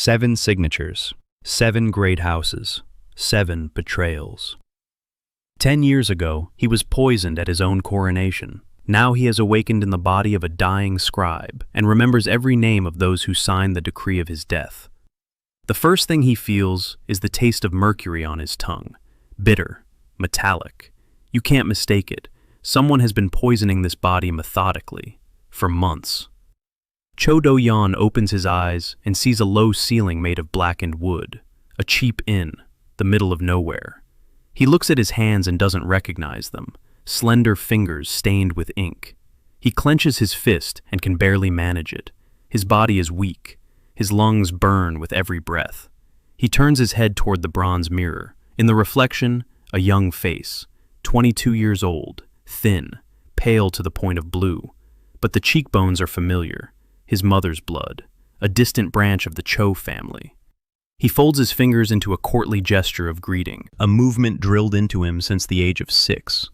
7 signatures, 7 great houses, 7 betrayals. 10 years ago, he was poisoned at his own coronation. Now he has awakened in the body of a dying scribe and remembers every name of those who signed the decree of his death. The first thing he feels is the taste of mercury on his tongue. Bitter, metallic. You can't mistake it. Someone has been poisoning this body methodically, for months. Choi Doyun opens his eyes and sees a low ceiling made of blackened wood, a cheap inn, the middle of nowhere. He looks at his hands and doesn't recognize them, slender fingers stained with ink. He clenches his fist and can barely manage it. His body is weak. His lungs burn with every breath. He turns his head toward the bronze mirror. In the reflection, a young face, 22 years old, thin, pale to the point of blue. But the cheekbones are familiar. His mother's blood, a distant branch of the Cho family. He folds his fingers into a courtly gesture of greeting, a movement drilled into him since the age of 6.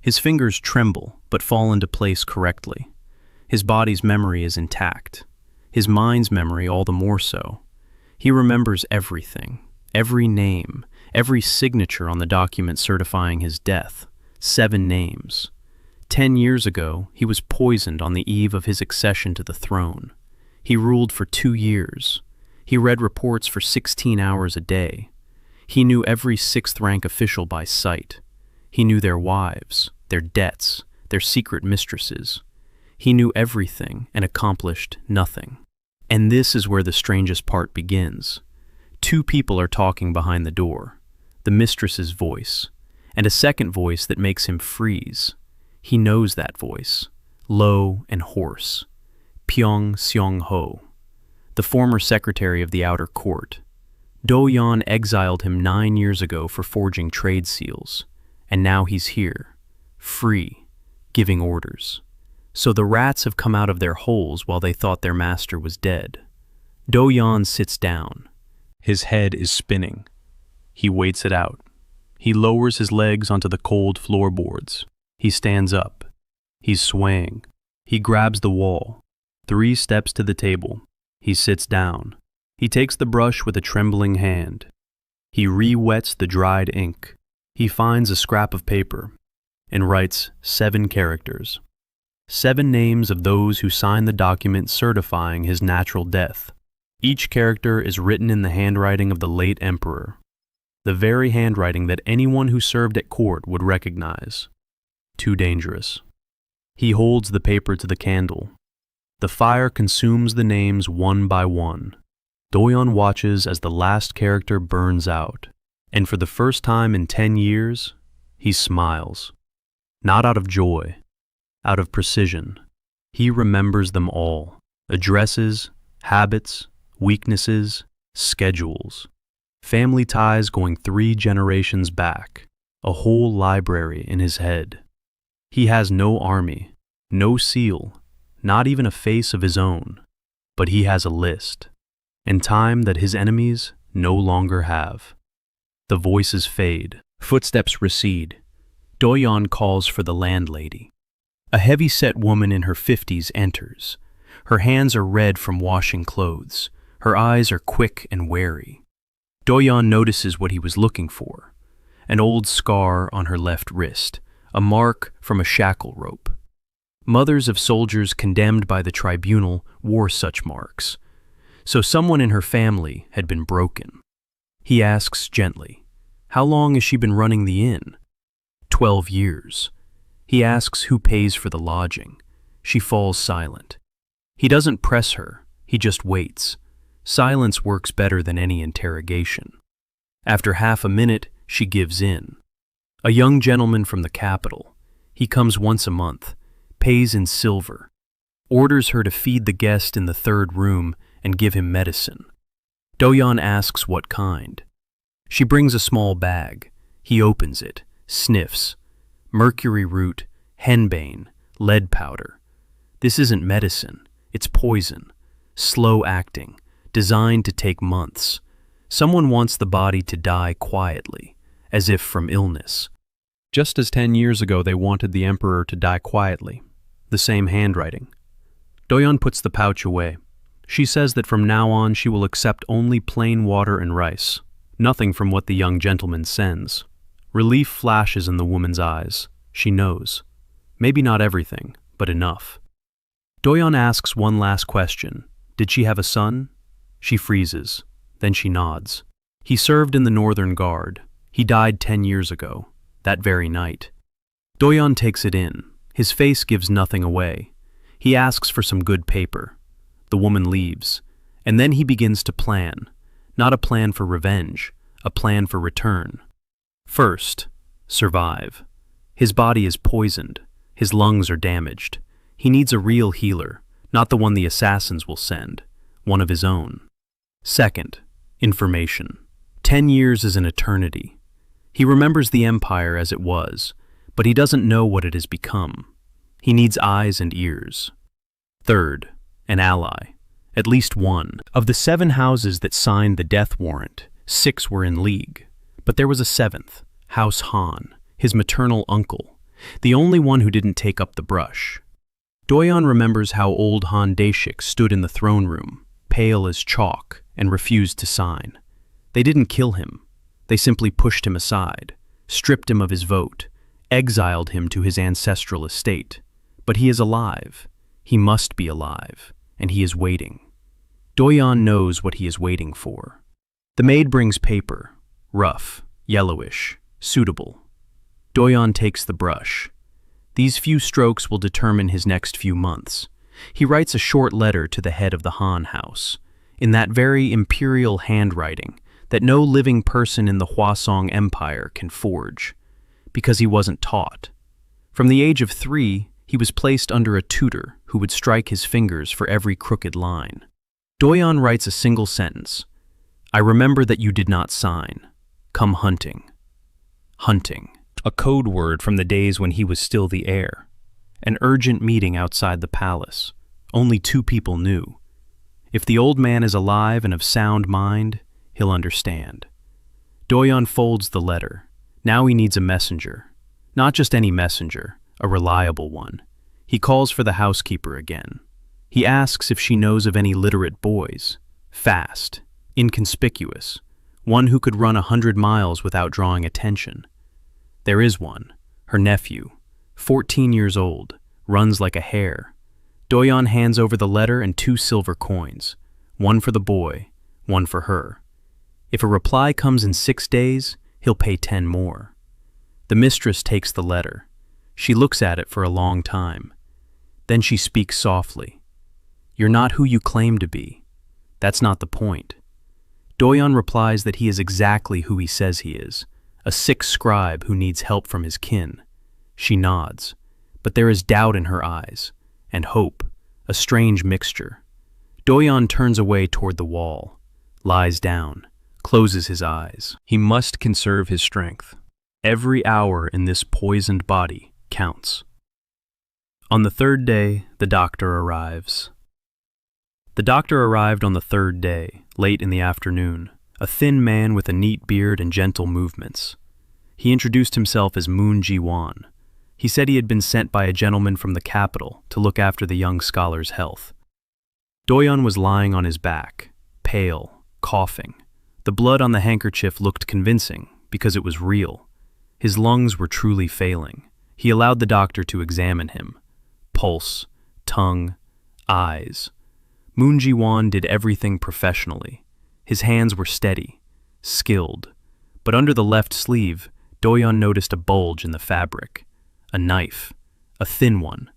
His fingers tremble, but fall into place correctly. His body's memory is intact. His mind's memory all the more so. He remembers everything, every name, every signature on the document certifying his death. 7 names. 10 years ago, he was poisoned on the eve of his accession to the throne. He ruled for 2 years. He read reports for 16 hours a day. He knew every 6th-rank official by sight. He knew their wives, their debts, their secret mistresses. He knew everything and accomplished nothing. And this is where the strangest part begins. 2 people are talking behind the door, the mistress's voice, and a second voice that makes him freeze. He knows that voice, low and hoarse. Pyong Seong-ho, the former secretary of the outer court. Doyun exiled him 9 years ago for forging trade seals, and now he's here, free, giving orders. So the rats have come out of their holes while they thought their master was dead. Doyun sits down. His head is spinning. He waits it out. He lowers his legs onto the cold floorboards. He stands up. He's swaying. He grabs the wall. 3 steps to the table. He sits down. He takes the brush with a trembling hand. He re-wets the dried ink. He finds a scrap of paper and writes 7 characters. 7 names of those who signed the document certifying his natural death. Each character is written in the handwriting of the late emperor, the very handwriting that anyone who served at court would recognize. Too dangerous. He holds the paper to the candle. The fire consumes the names one by one. Doyun watches as the last character burns out, and for the first time in 10 years, he smiles. Not out of joy, out of precision. He remembers them all. Addresses, habits, weaknesses, schedules. Family ties going 3 generations back. A whole library in his head. He has no army, no seal, not even a face of his own. But he has a list, and time that his enemies no longer have. The voices fade. Footsteps recede. Doyun calls for the landlady. A heavy-set woman in her 50s enters. Her hands are red from washing clothes. Her eyes are quick and wary. Doyun notices what he was looking for. An old scar on her left wrist, a mark from a shackle rope. Mothers of soldiers condemned by the tribunal wore such marks. So someone in her family had been broken. He asks gently, "How long has she been running the inn?" 12 years. He asks who pays for the lodging. She falls silent. He doesn't press her, he just waits. Silence works better than any interrogation. After half a minute, she gives in. A young gentleman from the capital. He comes once a month, pays in silver, orders her to feed the guest in the 3rd room and give him medicine. Doyun asks what kind. She brings a small bag. He opens it, sniffs. Mercury root, henbane, lead powder. This isn't medicine, it's poison. Slow acting, designed to take months. Someone wants the body to die quietly, as if from illness. Just as 10 years ago they wanted the emperor to die quietly. The same handwriting. Doyun puts the pouch away. She says that from now on she will accept only plain water and rice, nothing from what the young gentleman sends. Relief flashes in the woman's eyes. She knows. Maybe not everything, but enough. Doyun asks one last question. Did she have a son? She freezes. Then she nods. He served in the Northern Guard. He died 10 years ago, that very night. Doyun takes it in. His face gives nothing away. He asks for some good paper. The woman leaves, and then he begins to plan. Not a plan for revenge, a plan for return. First, survive. His body is poisoned. His lungs are damaged. He needs a real healer, not the one the assassins will send, one of his own. Second, information. 10 years is an eternity. He remembers the empire as it was, but he doesn't know what it has become. He needs eyes and ears. Third, an ally. At least one. Of the 7 houses that signed the death warrant, 6 were in league. But there was a 7th, House Han, his maternal uncle, the only one who didn't take up the brush. Doyun remembers how old Han Daeshik stood in the throne room, pale as chalk, and refused to sign. They didn't kill him. They simply pushed him aside, stripped him of his vote, exiled him to his ancestral estate. But he is alive. He must be alive, and he is waiting. Doyun knows what he is waiting for. The maid brings paper, rough, yellowish, suitable. Doyun takes the brush. These few strokes will determine his next few months. He writes a short letter to the head of the Han house, in that very imperial handwriting that no living person in the Hwasong Empire can forge, because he wasn't taught. From the age of 3, he was placed under a tutor who would strike his fingers for every crooked line. Doyun writes a single sentence. I remember that you did not sign. Come hunting. Hunting. A code word from the days when he was still the heir. An urgent meeting outside the palace. Only 2 people knew. If the old man is alive and of sound mind, he'll understand. Doyun folds the letter. Now he needs a messenger. Not just any messenger, a reliable one. He calls for the housekeeper again. He asks if she knows of any literate boys. Fast, inconspicuous, one who could run 100 miles without drawing attention. There is one, her nephew, 14 years old, runs like a hare. Doyun hands over the letter and 2 silver coins, one for the boy, one for her. If a reply comes in 6 days, he'll pay 10 more. The mistress takes the letter. She looks at it for a long time. Then she speaks softly. You're not who you claim to be. That's not the point. Doyun replies that he is exactly who he says he is, a sick scribe who needs help from his kin. She nods, but there is doubt in her eyes, and hope, a strange mixture. Doyun turns away toward the wall, lies down, closes his eyes. He must conserve his strength. Every hour in this poisoned body counts. On the 3rd day, the doctor arrives. The doctor arrived on the 3rd day, late in the afternoon, a thin man with a neat beard and gentle movements. He introduced himself as Moon Ji-won. He said he had been sent by a gentleman from the capital to look after the young scholar's health. Doyun was lying on his back, pale, coughing. The blood on the handkerchief looked convincing because it was real. His lungs were truly failing. He allowed the doctor to examine him. Pulse, tongue, eyes. Moon Ji-won did everything professionally. His hands were steady, skilled. But under the left sleeve, Doyun noticed a bulge in the fabric. A knife, a thin one,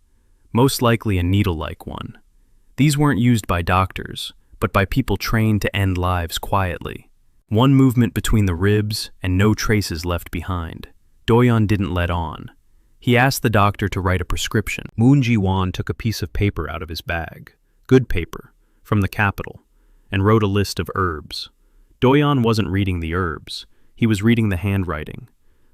most likely a needle-like one. These weren't used by doctors, but by people trained to end lives quietly. One movement between the ribs and no traces left behind. Doyun didn't let on. He asked the doctor to write a prescription. Moon Ji-won took a piece of paper out of his bag, good paper, from the capital, and wrote a list of herbs. Doyun wasn't reading the herbs. He was reading the handwriting,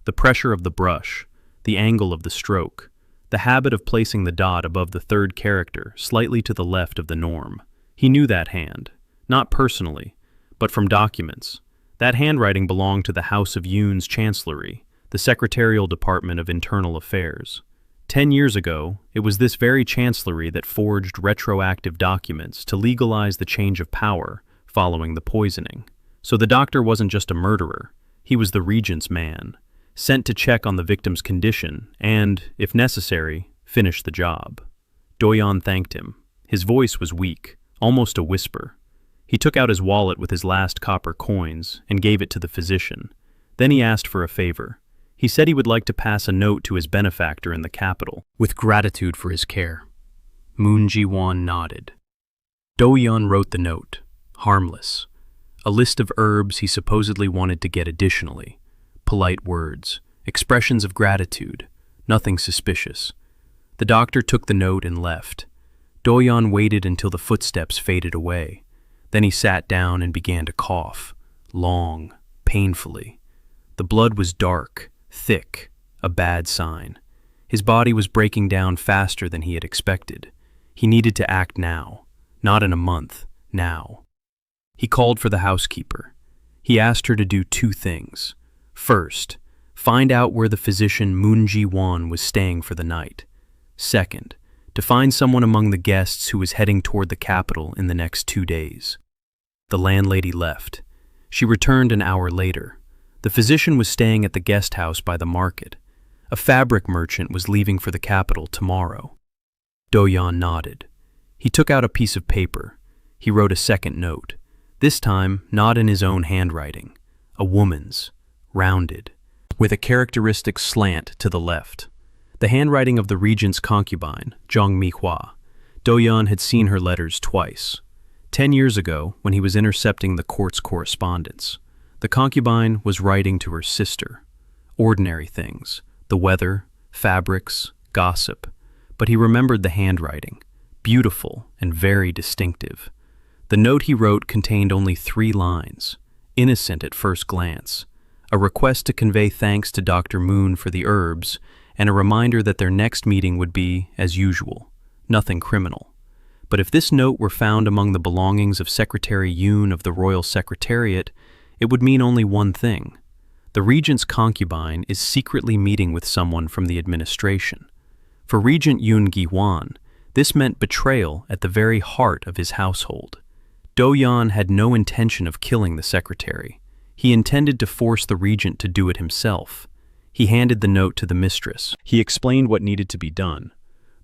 the pressure of the brush, the angle of the stroke, the habit of placing the dot above the 3rd character slightly to the left of the norm. He knew that hand, not personally, but from documents. That handwriting belonged to the House of Yoon's chancellery, the secretarial department of internal affairs. 10 years ago, it was this very chancellery that forged retroactive documents to legalize the change of power following the poisoning. So the doctor wasn't just a murderer, he was the regent's man, sent to check on the victim's condition and, if necessary, finish the job. Doyun thanked him. His voice was weak, almost a whisper. He took out his wallet with his last copper coins and gave it to the physician. Then he asked for a favor. He said he would like to pass a note to his benefactor in the capital, with gratitude for his care. Moon Ji-won nodded. Doyun wrote the note, harmless. A list of herbs he supposedly wanted to get additionally. Polite words, expressions of gratitude, nothing suspicious. The doctor took the note and left. Doyun waited until the footsteps faded away. Then he sat down and began to cough, long, painfully. The blood was dark, thick, a bad sign. His body was breaking down faster than he had expected. He needed to act now, not in a month, now. He called for the housekeeper. He asked her to do 2 things. First, find out where the physician Moon Ji-won was staying for the night. Second, to find someone among the guests who was heading toward the capital in the next 2 days. The landlady left. She returned an hour later. The physician was staying at the guest house by the market. A fabric merchant was leaving for the capital tomorrow. Doyun nodded. He took out a piece of paper. He wrote a second note, this time not in his own handwriting, a woman's, rounded, with a characteristic slant to the left. The handwriting of the regent's concubine, Manhwa. Doyun had seen her letters twice. 10 years ago, when he was intercepting the court's correspondence. The concubine was writing to her sister. Ordinary things, the weather, fabrics, gossip. But he remembered the handwriting, beautiful and very distinctive. The note he wrote contained only 3 lines, innocent at first glance. A request to convey thanks to Dr. Moon for the herbs, and a reminder that their next meeting would be, as usual, nothing criminal. But if this note were found among the belongings of Secretary Yoon of the Royal Secretariat, it would mean only one thing. The regent's concubine is secretly meeting with someone from the administration. For Regent Yoon Gi-won, this meant betrayal at the very heart of his household. Doyun had no intention of killing the secretary. He intended to force the regent to do it himself. He handed the note to the mistress. He explained what needed to be done.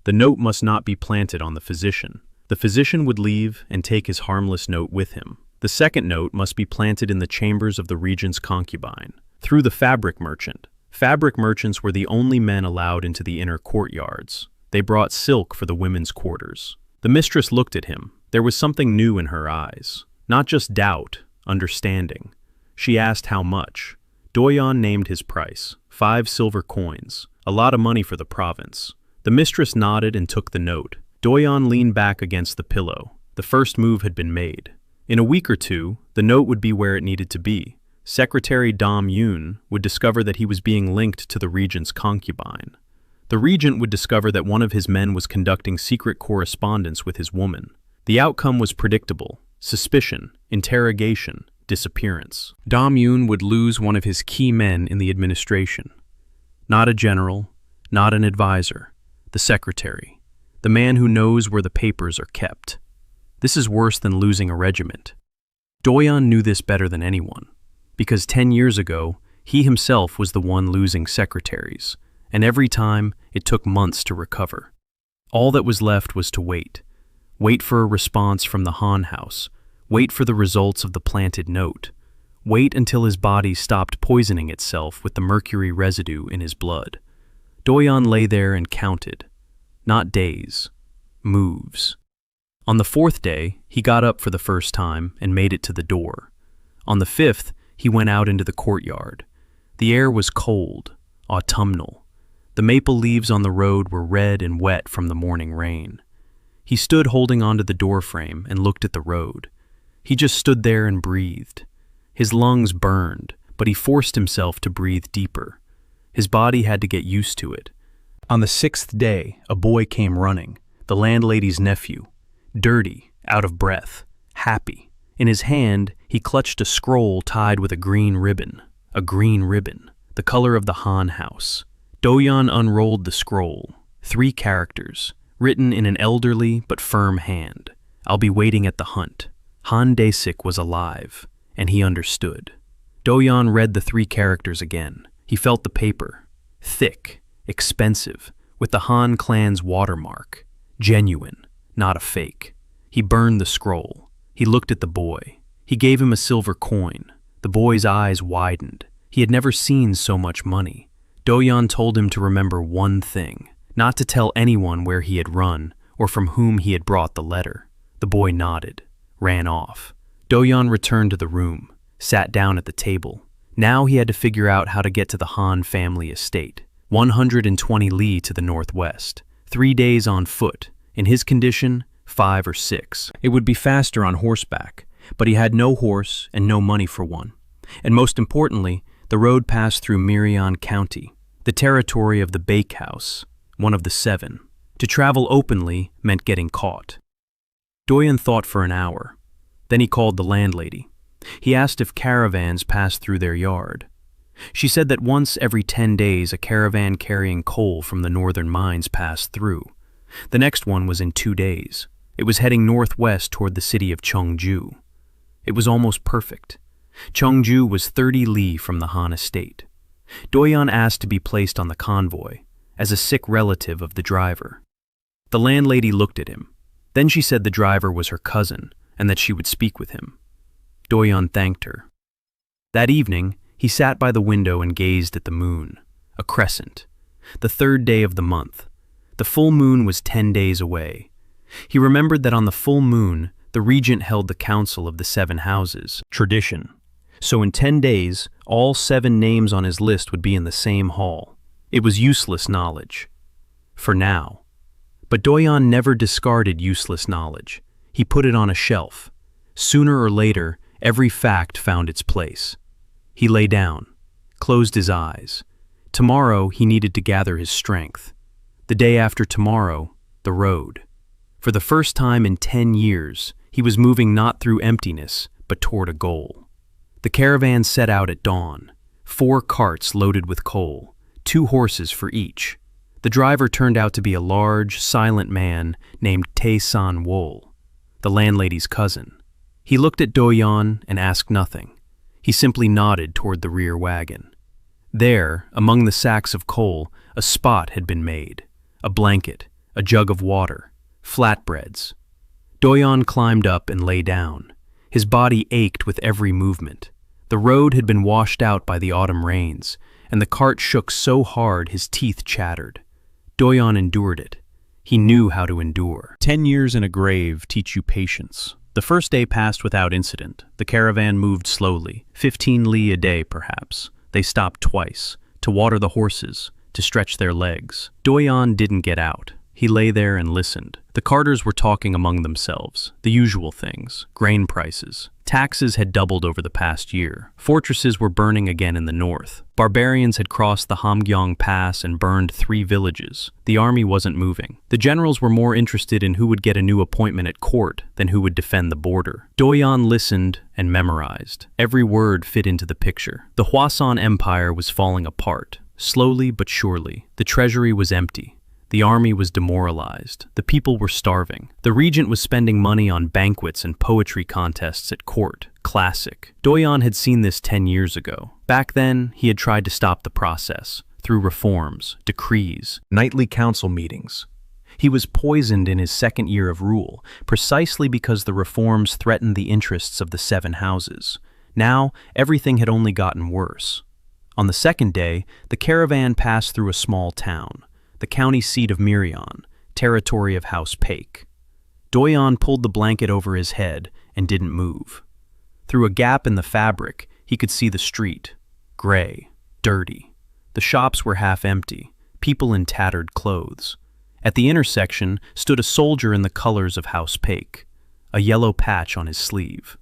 The note must not be planted on the physician. The physician would leave and take his harmless note with him. The second note must be planted in the chambers of the regent's concubine, through the fabric merchant. Fabric merchants were the only men allowed into the inner courtyards. They brought silk for the women's quarters. The mistress looked at him. There was something new in her eyes. Not just doubt, understanding. She asked how much. Doyun named his price, 5 silver coins, a lot of money for the province. The mistress nodded and took the note. Doyun leaned back against the pillow. The first move had been made. In a week or 2, the note would be where it needed to be. Secretary Dom Yoon would discover that he was being linked to the regent's concubine. The regent would discover that one of his men was conducting secret correspondence with his woman. The outcome was predictable: suspicion, interrogation, disappearance. Dom Yoon would lose one of his key men in the administration. Not a general, not an advisor, the secretary, the man who knows where the papers are kept. This is worse than losing a regiment. Doyun knew this better than anyone, because 10 years ago, he himself was the one losing secretaries, and every time it took months to recover. All that was left was to wait. Wait for a response from the Han house. Wait for the results of the planted note. Wait until his body stopped poisoning itself with the mercury residue in his blood. Doyun lay there and counted. Not days, moves. On the 4th day, he got up for the first time and made it to the door. On the 5th, he went out into the courtyard. The air was cold, autumnal. The maple leaves on the road were red and wet from the morning rain. He stood holding onto the doorframe and looked at the road. He just stood there and breathed. His lungs burned, but he forced himself to breathe deeper. His body had to get used to it. On the 6th day, a boy came running, the landlady's nephew. Dirty, out of breath, happy. In his hand, he clutched a scroll tied with a green ribbon, the color of the Han house. Doyun unrolled the scroll. 3 characters, written in an elderly but firm hand. "I'll be waiting at the hunt." Han Dae-sik was alive, and he understood. Doyun read the 3 characters again. He felt the paper. Thick, expensive, with the Han clan's watermark. Genuine, not a fake. He burned the scroll. He looked at the boy. He gave him a silver coin. The boy's eyes widened. He had never seen so much money. Doyun told him to remember one thing, not to tell anyone where he had run or from whom he had brought the letter. The boy nodded, ran off. Doyun returned to the room, sat down at the table. Now he had to figure out how to get to the Han family estate. 120 li to the northwest, 3 days on foot. In his condition, 5 or 6. It would be faster on horseback, but he had no horse and no money for one. And most importantly, the road passed through Mirian County, the territory of the bakehouse, one of the 7. To travel openly meant getting caught. Doyun thought for an hour. Then he called the landlady. He asked if caravans passed through their yard. She said that once every 10 days a caravan carrying coal from the northern mines passed through. The next one was in 2 days. It was heading northwest toward the city of Cheongju. It was almost perfect. Cheongju was 30 li from the Han estate. Doyun asked to be placed on the convoy, as a sick relative of the driver. The landlady looked at him. Then she said the driver was her cousin, and that she would speak with him. Doyun thanked her. That evening, he sat by the window and gazed at the moon, a crescent, the 3rd day of the month. The full moon was 10 days away. He remembered that on the full moon, the regent held the council of the 7 houses, tradition. So in 10 days, all 7 names on his list would be in the same hall. It was useless knowledge. For now. But Doyun never discarded useless knowledge. He put it on a shelf. Sooner or later, every fact found its place. He lay down, closed his eyes. Tomorrow he needed to gather his strength. The day after tomorrow, the road. For the first time in 10 years, he was moving not through emptiness, but toward a goal. The caravan set out at dawn, 4 carts loaded with coal, 2 horses for each. The driver turned out to be a large, silent man named Tae-san-wol, the landlady's cousin. He looked at Doyun and asked nothing. He simply nodded toward the rear wagon. There, among the sacks of coal, a spot had been made. A blanket, a jug of water, flatbreads. Doyun climbed up and lay down. His body ached with every movement. The road had been washed out by the autumn rains, and the cart shook so hard his teeth chattered. Doyun endured it. He knew how to endure. 10 years in a grave teach you patience. The first day passed without incident. The caravan moved slowly, 15 li a day perhaps. They stopped twice, to water the horses, to stretch their legs. Doyun didn't get out. He lay there and listened. The carters were talking among themselves, the usual things, grain prices. Taxes had doubled over the past year. Fortresses were burning again in the north. Barbarians had crossed the Hamgyong Pass and burned 3 villages. The army wasn't moving. The generals were more interested in who would get a new appointment at court than who would defend the border. Doyun listened and memorized. Every word fit into the picture. The Hwasan Empire was falling apart, slowly but surely. The treasury was empty. The army was demoralized. The people were starving. The regent was spending money on banquets and poetry contests at court. Classic. Doyun had seen this 10 years ago. Back then, he had tried to stop the process, through reforms, decrees, nightly council meetings. He was poisoned in his 2nd year of rule, precisely because the reforms threatened the interests of the 7 houses. Now, everything had only gotten worse. On the 2nd day, the caravan passed through a small town, the county seat of Mirian, territory of House Paik. Doyun pulled the blanket over his head and didn't move. Through a gap in the fabric, he could see the street, gray, dirty. The shops were half empty, people in tattered clothes. At the intersection stood a soldier in the colors of House Paik, a yellow patch on his sleeve.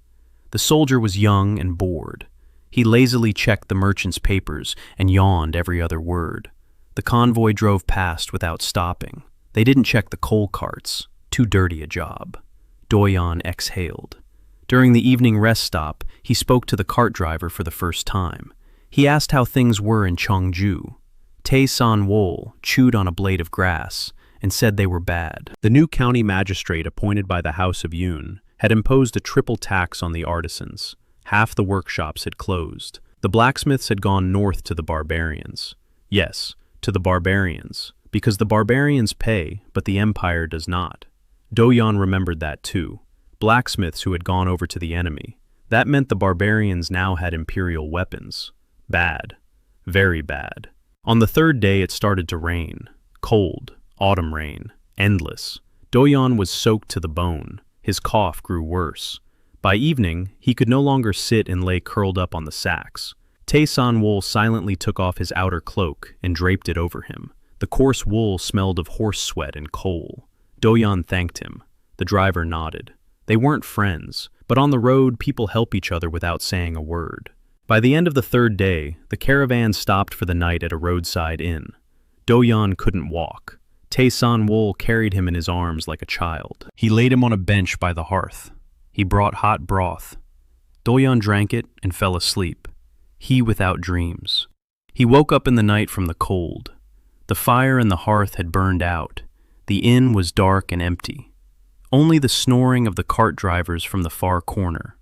The soldier was young and bored. He lazily checked the merchant's papers and yawned every other word. The convoy drove past without stopping. They didn't check the coal carts. Too dirty a job. Doyun exhaled. During the evening rest stop, he spoke to the cart driver for the first time. He asked how things were in Cheongju. Tae-san-wol chewed on a blade of grass, and said they were bad. The new county magistrate appointed by the House of Yun had imposed a triple tax on the artisans. Half the workshops had closed. The blacksmiths had gone north to the barbarians. Yes, to the barbarians, because the barbarians pay, but the empire does not. Doyun remembered that too. Blacksmiths who had gone over to the enemy. That meant the barbarians now had imperial weapons. Bad. Very bad. On the third day it started to rain. Cold. Autumn rain. Endless. Doyun was soaked to the bone. His cough grew worse. By evening, he could no longer sit and lay curled up on the sacks. Tae-san-wool silently took off his outer cloak and draped it over him. The coarse wool smelled of horse sweat and coal. Doyun thanked him. The driver nodded. They weren't friends, but on the road people help each other without saying a word. By the end of the third day, the caravan stopped for the night at a roadside inn. Doyun couldn't walk. Tae-san-wool carried him in his arms like a child. He laid him on a bench by the hearth. He brought hot broth. Doyun drank it and fell asleep. He without dreams. He woke up in the night from the cold. The fire in the hearth had burned out. The inn was dark and empty. Only the snoring of the cart drivers from the far corner.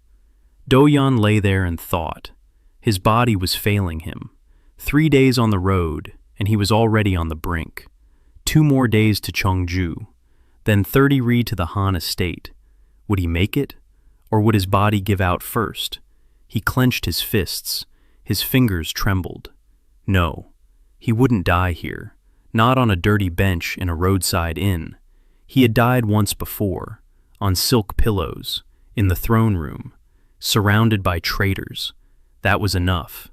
Doyun lay there and thought. His body was failing him. 3 days on the road, and he was already on the brink. 2 more days to Cheongju, then 30 ri to the Han estate. Would he make it, or would his body give out first? He clenched his fists. His fingers trembled. No, he wouldn't die here, not on a dirty bench in a roadside inn. He had died once before, on silk pillows, in the throne room, surrounded by traitors. That was enough.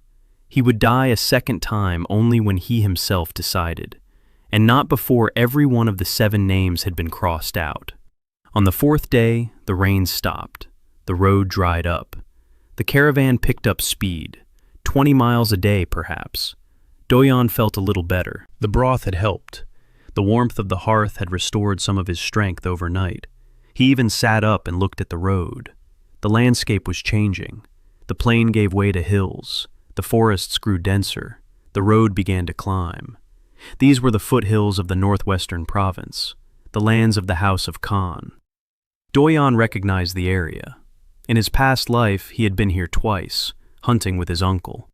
He would die a second time only when he himself decided, and not before every one of the 7 names had been crossed out. On the 4th day, the rain stopped. The road dried up. The caravan picked up speed, 20 miles a day perhaps. Doyun felt a little better. The broth had helped. The warmth of the hearth had restored some of his strength overnight. He even sat up and looked at the road. The landscape was changing. The plain gave way to hills. The forests grew denser. The road began to climb. These were the foothills of the northwestern province, the lands of the House of Khan. Doyun recognized the area. In his past life, he had been here twice, hunting with his uncle.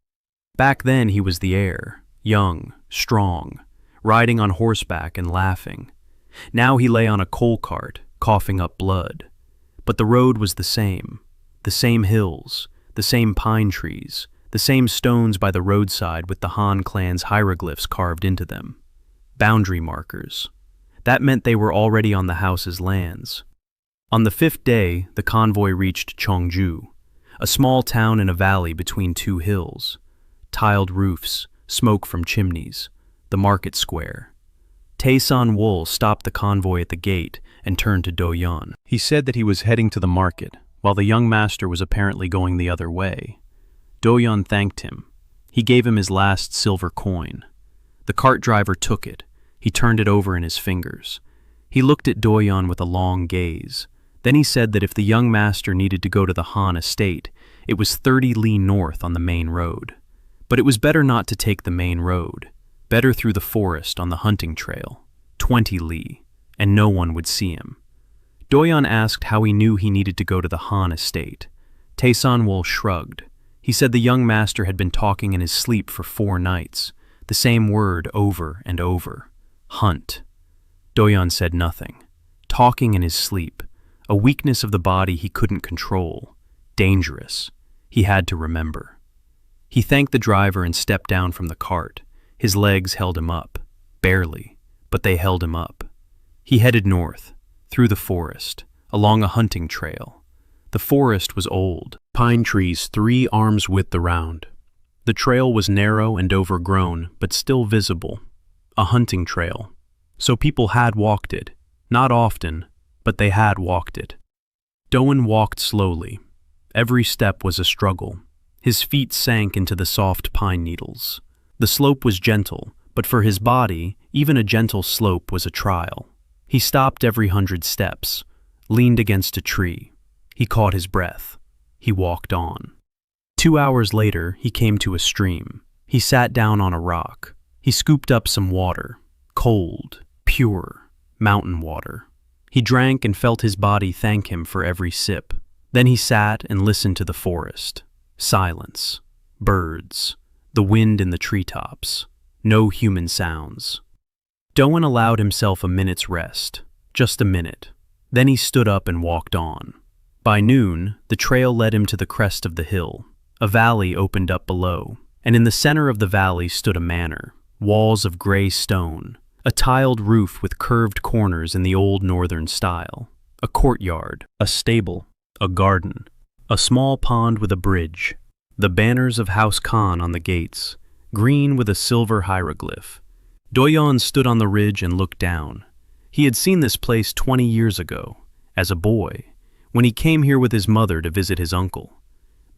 Back then, he was the heir, young, strong, riding on horseback and laughing. Now he lay on a coal cart, coughing up blood. But the road was the same hills, the same pine trees, the same stones by the roadside with the Han clan's hieroglyphs carved into them. Boundary markers. That meant they were already on the house's lands. On the 5th day, the convoy reached Cheongju, a small town in a valley between 2 hills. Tiled roofs, smoke from chimneys, the market square. Tae-san-wool stopped the convoy at the gate and turned to Doyun. He said that he was heading to the market, while the young master was apparently going the other way. Doyun thanked him. He gave him his last silver coin. The cart driver took it. He turned it over in his fingers. He looked at Doyun with a long gaze. Then he said that if the young master needed to go to the Han estate, it was 30 li north on the main road. But it was better not to take the main road. Better through the forest on the hunting trail. 20 li, and no one would see him. Doyun asked how he knew he needed to go to the Han estate. Tae-san-wool shrugged. He said the young master had been talking in his sleep for 4 nights, the same word over and over. Hunt. Doyun said nothing. Talking in his sleep, a weakness of the body he couldn't control. Dangerous. He had to remember. He thanked the driver and stepped down from the cart. His legs held him up. Barely, but they held him up. He headed north, through the forest, along a hunting trail. The forest was old, pine trees 3 arms width around. The trail was narrow and overgrown, but still visible. A hunting trail. So people had walked it. Not often, but they had walked it. Doyun walked slowly. Every step was a struggle. His feet sank into the soft pine needles. The slope was gentle, but for his body, even a gentle slope was a trial. He stopped every 100 steps, leaned against a tree. He caught his breath. He walked on. 2 hours later, he came to a stream. He sat down on a rock. He scooped up some water. Cold, pure. mountain water. He drank and felt his body thank him for every sip. Then he sat and listened to the forest. Silence. Birds. The wind in the treetops. No human sounds. Doyun allowed himself a minute's rest. Just a minute. Then he stood up and walked on. By noon, the trail led him to the crest of the hill. A valley opened up below, and in the center of the valley stood a manor. Walls of gray stone. A tiled roof with curved corners in the old northern style. A courtyard. A stable. A garden. A small pond with a bridge. The banners of House Khan on the gates, green with a silver hieroglyph. Doyun stood on the ridge and looked down. He had seen this place 20 years ago, as a boy, when he came here with his mother to visit his uncle.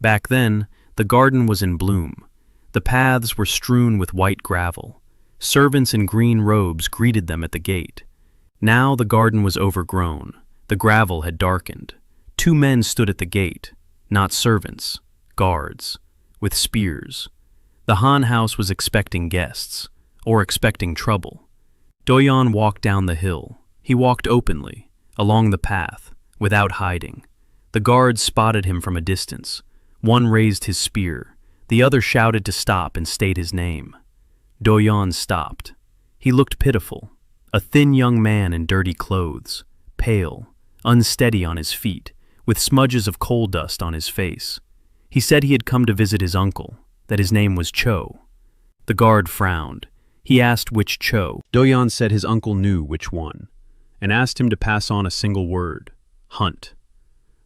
Back then, the garden was in bloom. The paths were strewn with white gravel. Servants in green robes greeted them at the gate. Now the garden was overgrown. The gravel had darkened. 2 men stood at the gate, not servants, guards, with spears. The Han house was expecting guests, or expecting trouble. Doyun walked down the hill. He walked openly, along the path, without hiding. The guards spotted him from a distance. One raised his spear. The other shouted to stop and state his name. Doyun stopped. He looked pitiful. A thin young man in dirty clothes, pale, unsteady on his feet, with smudges of coal dust on his face. He said he had come to visit his uncle, that his name was Cho. The guard frowned. He asked which Cho. Doyun said his uncle knew which one, and asked him to pass on a single word: hunt.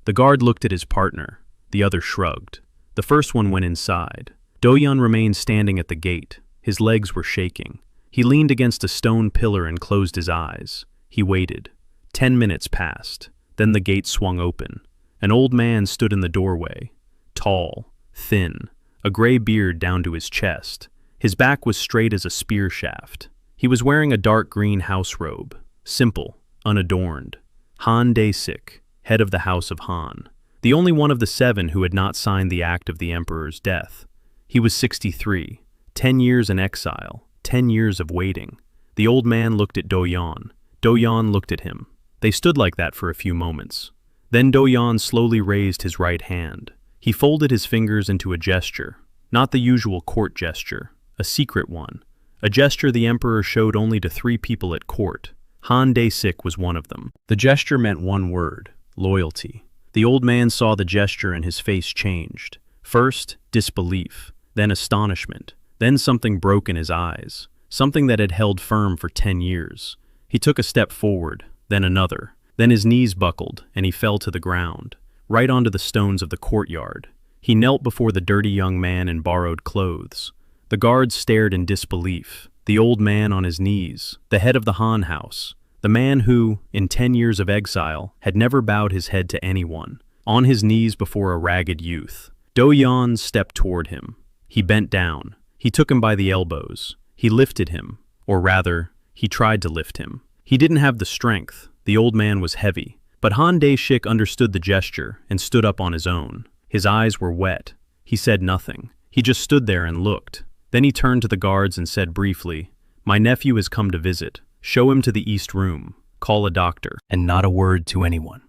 The guard looked at his partner. The other shrugged. The first one went inside. Doyun remained standing at the gate. His legs were shaking. He leaned against a stone pillar and closed his eyes. He waited. 10 minutes passed. Then the gate swung open. An old man stood in the doorway. Tall, thin, a gray beard down to his chest. His back was straight as a spear shaft. He was wearing a dark green house robe, simple, unadorned. Han Dae-sik, head of the House of Han. The only one of the 7 who had not signed the act of the emperor's death. He was 63, 10 years in exile, 10 years of waiting. The old man looked at Doyun. Doyun looked at him. They stood like that for a few moments. Then Doyun slowly raised his right hand. He folded his fingers into a gesture, not the usual court gesture, a secret one, a gesture the emperor showed only to 3 people at court. Han Dae-sik was one of them. The gesture meant one word: loyalty. The old man saw the gesture and his face changed. First, disbelief, then astonishment, then something broke in his eyes, something that had held firm for 10 years. He took a step forward, then another. Then his knees buckled, and he fell to the ground, right onto the stones of the courtyard. He knelt before the dirty young man in borrowed clothes. The guards stared in disbelief. The old man on his knees, the head of the Han house, the man who, in 10 years of exile, had never bowed his head to anyone, on his knees before a ragged youth. Doyun stepped toward him. He bent down. He took him by the elbows. He lifted him, or rather, he tried to lift him. He didn't have the strength. The old man was heavy. But Han Dae-sik understood the gesture and stood up on his own. His eyes were wet. He said nothing. He just stood there and looked. Then he turned to the guards and said briefly, "My nephew has come to visit. Show him to the east room. Call a doctor." And not a word to anyone.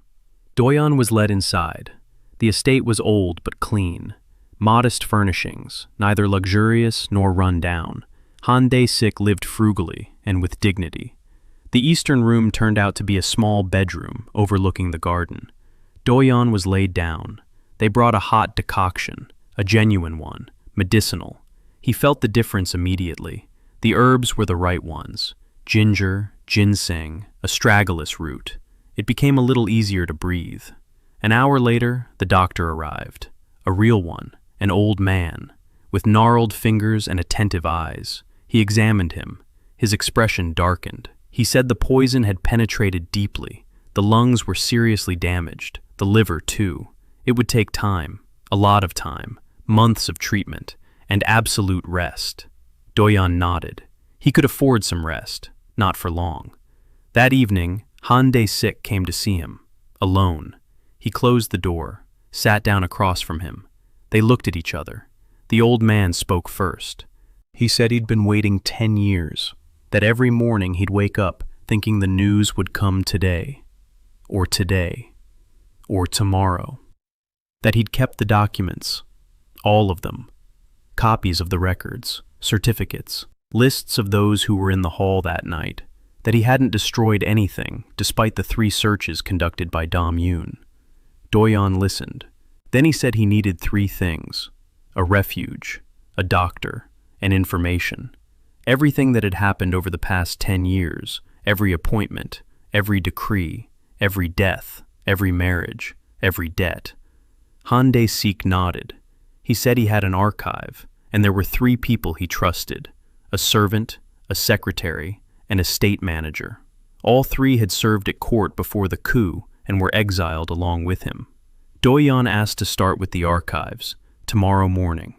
Doyun was led inside. The estate was old but clean. Modest furnishings, neither luxurious nor run down. Han Dae-sik lived frugally and with dignity. The eastern room turned out to be a small bedroom overlooking the garden. Doyun was laid down. They brought a hot decoction, a genuine one, medicinal. He felt the difference immediately. The herbs were the right ones: ginger, ginseng, astragalus root. It became a little easier to breathe. An hour later, the doctor arrived. A real one, an old man, with gnarled fingers and attentive eyes. He examined him. His expression darkened. He said the poison had penetrated deeply. The lungs were seriously damaged, the liver too. It would take time, a lot of time, months of treatment, and absolute rest. Doyun nodded. He could afford some rest, not for long. That evening, Han Dae-sik came to see him, alone. He closed the door, sat down across from him. They looked at each other. The old man spoke first. He said he'd been waiting 10 years, that every morning he'd wake up thinking the news would come today, or tomorrow. That he'd kept the documents, all of them, copies of the records, certificates, lists of those who were in the hall that night, that he hadn't destroyed anything despite the 3 searches conducted by Dom Yoon. Doyun listened. Then he said he needed 3 things: a refuge, a doctor, and information. Everything that had happened over the past 10 years, every appointment, every decree, every death, every marriage, every debt. Han Dae-sik nodded. He said he had an archive, and there were 3 people he trusted: a servant, a secretary, and a state manager. All 3 had served at court before the coup and were exiled along with him. Doyun asked to start with the archives, tomorrow morning.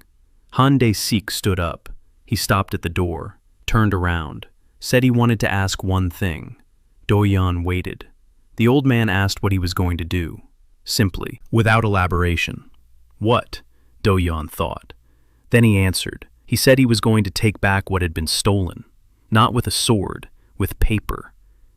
Han Dae-sik stood up. He stopped at the door, turned around, said he wanted to ask one thing. Doyun waited. The old man asked what he was going to do, simply, without elaboration. What? Doyun thought. Then he answered. He said he was going to take back what had been stolen. Not with a sword, with paper.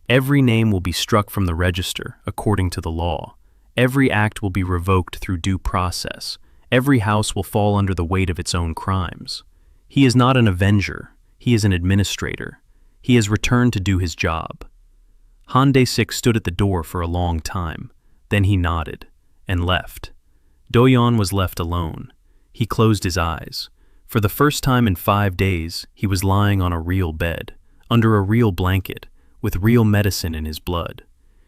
Every name will be struck from the register, according to the law. Every act will be revoked through due process. Every house will fall under the weight of its own crimes. He is not an avenger. He is an administrator. He has returned to do his job. Han Dae-sik stood at the door for a long time. Then he nodded and left. Doyun was left alone. He closed his eyes. For the first time in 5 days, he was lying on a real bed, under a real blanket, with real medicine in his blood.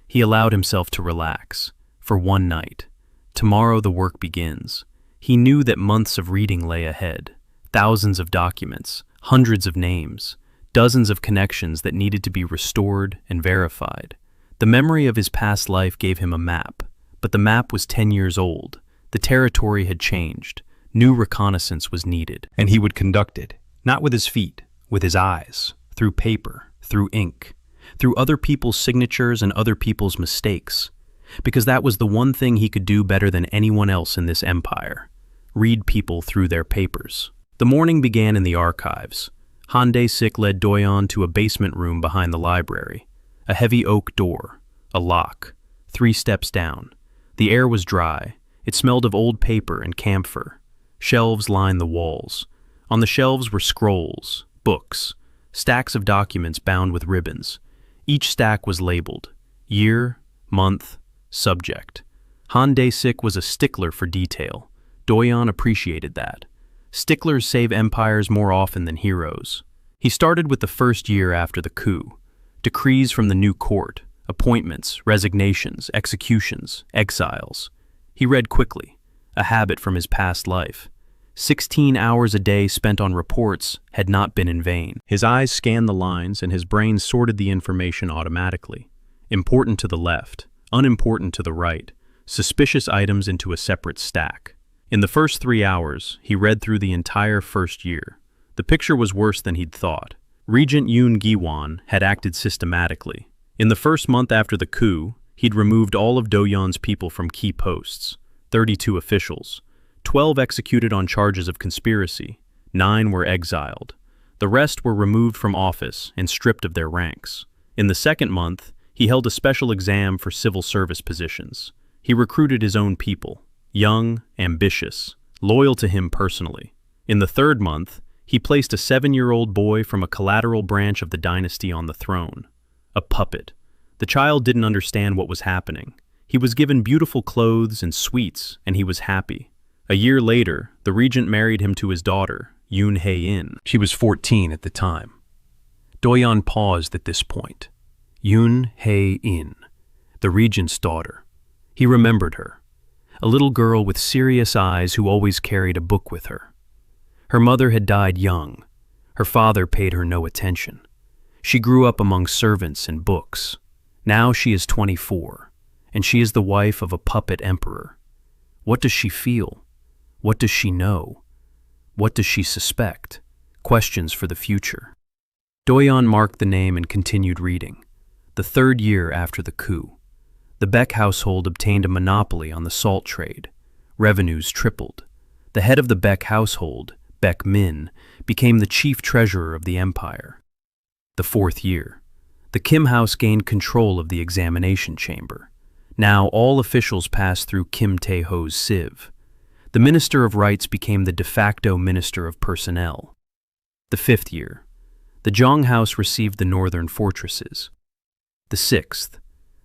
He allowed himself to relax, for one night. Tomorrow the work begins. He knew that months of reading lay ahead, thousands of documents, hundreds of names, dozens of connections that needed to be restored and verified. The memory of his past life gave him a map, but the map was 10 years old. The territory had changed. New reconnaissance was needed, and he would conduct it, not with his feet, with his eyes, through paper, through ink, through other people's signatures and other people's mistakes, because that was the one thing he could do better than anyone else in this empire: read people through their papers. The morning began in the archives. Han Dae-sik led Doyun to a basement room behind the library, a heavy oak door, a lock, 3 steps down. The air was dry. It smelled of old paper and camphor. Shelves lined the walls. On the shelves were scrolls, books, stacks of documents bound with ribbons. Each stack was labeled: year, month, subject. Han Dae-sik was a stickler for detail. Doyun appreciated that. Sticklers save empires more often than heroes. He started with the first year after the coup. Decrees from the new court, appointments, resignations, executions, exiles. He read quickly, a habit from his past life. 16 hours a day spent on reports had not been in vain. His eyes scanned the lines and his brain sorted the information automatically. Important to the left, unimportant to the right, suspicious items into a separate stack. In the first 3 hours, he read through the entire first year. The picture was worse than he'd thought. Regent Yoon Gi-won had acted systematically. In the first month after the coup, he'd removed all of Doyun's people from key posts, 32 officials. 12 executed on charges of conspiracy, 9 were exiled. The rest were removed from office and stripped of their ranks. In the second month, he held a special exam for civil service positions. He recruited his own people, young, ambitious, loyal to him personally. In the third month, he placed a 7-year-old boy from a collateral branch of the dynasty on the throne. A puppet. The child didn't understand what was happening. He was given beautiful clothes and sweets, and he was happy. A year later, the regent married him to his daughter, Yoon Hae-in. She was 14 at the time. Doyun paused at this point. Yoon Hae-in, the regent's daughter. He remembered her. A little girl with serious eyes who always carried a book with her. Her mother had died young. Her father paid her no attention. She grew up among servants and books. Now she is 24, and she is the wife of a puppet emperor. What does she feel? What does she know? What does she suspect? Questions for the future. Doyun marked the name and continued reading. The third year after the coup. The Baek household obtained a monopoly on the salt trade. Revenues tripled. The head of the Baek household, Baek Min, became the chief treasurer of the empire. The fourth year. The Kim house gained control of the examination chamber. Now all officials passed through Kim Tae-ho's sieve. The Minister of Rights became the de facto Minister of Personnel. The 5th year. The Jong house received the northern fortresses. The 6th.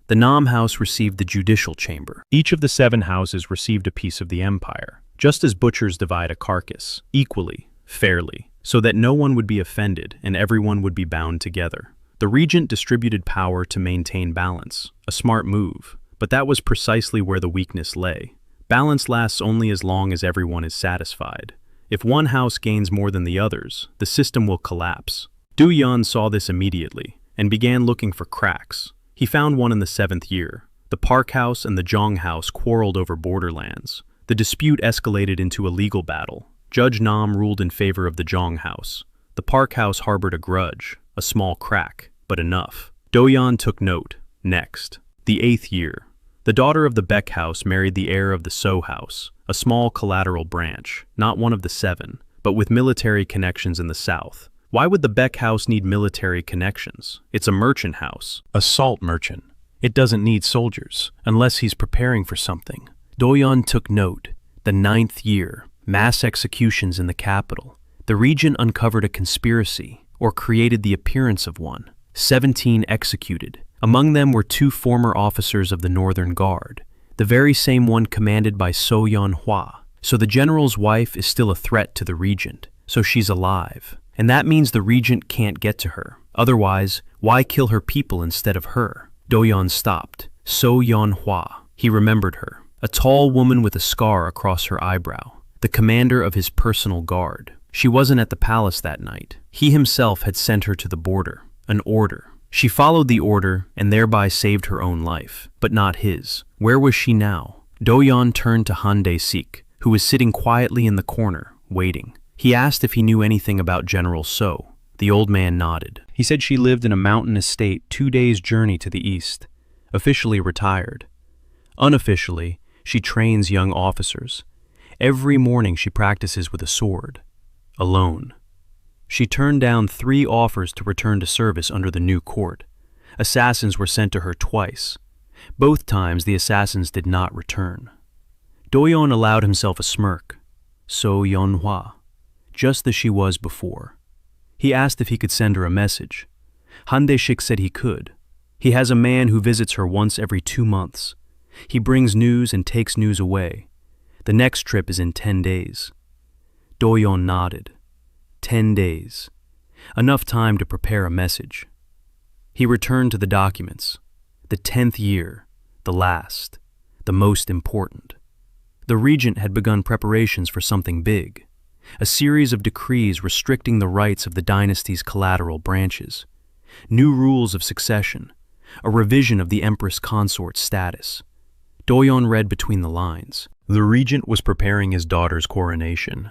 The Nam house received the judicial chamber. Each of the 7 houses received a piece of the empire, just as butchers divide a carcass, equally, fairly, so that no one would be offended and everyone would be bound together. The regent distributed power to maintain balance, a smart move, but that was precisely where the weakness lay. Balance lasts only as long as everyone is satisfied. If one house gains more than the others, the system will collapse. Doyun saw this immediately and began looking for cracks. He found one in the 7th year. The Park House and the Jong House quarreled over borderlands. The dispute escalated into a legal battle. Judge Nam ruled in favor of the Jong House. The Park House harbored a grudge, a small crack, but enough. Doyun took note. Next. The 8th year. The daughter of the Beck House married the heir of the So House, a small collateral branch, not one of the 7, but with military connections in the south. Why would the Beck House need military connections? It's a merchant house. A salt merchant. It doesn't need soldiers, unless he's preparing for something. Doyun took note. The 9th year. Mass executions in the capital. The regent uncovered a conspiracy, or created the appearance of one. 17 executed. Among them were 2 former officers of the Northern Guard, the very same one commanded by So Yeon-hwa. So the general's wife is still a threat to the regent, so she's alive. And that means the regent can't get to her. Otherwise, why kill her people instead of her? Doyun stopped. So Yeon-hwa. He remembered her. A tall woman with a scar across her eyebrow. The commander of his personal guard. She wasn't at the palace that night. He himself had sent her to the border. An order. She followed the order and thereby saved her own life, but not his. Where was she now? Doyun turned to Han Dae-sik, who was sitting quietly in the corner, waiting. He asked if he knew anything about General So. The old man nodded. He said she lived in a mountain estate 2 days' journey to the east, officially retired. Unofficially, she trains young officers. Every morning she practices with a sword, alone. She turned down 3 offers to return to service under the new court. Assassins were sent to her twice. Both times the assassins did not return. Doyun allowed himself a smirk. So Yeon-hwa, just as she was before. He asked if he could send her a message. Han Dae-sik said he could. He has a man who visits her once every 2 months. He brings news and takes news away. The next trip is in 10 days. Doyun nodded. 10 days. Enough time to prepare a message. He returned to the documents. The 10th year, the last, the most important. The regent had begun preparations for something big. A series of decrees restricting the rights of the dynasty's collateral branches. New rules of succession. A revision of the empress consort's status. Doyun read between the lines. The regent was preparing his daughter's coronation.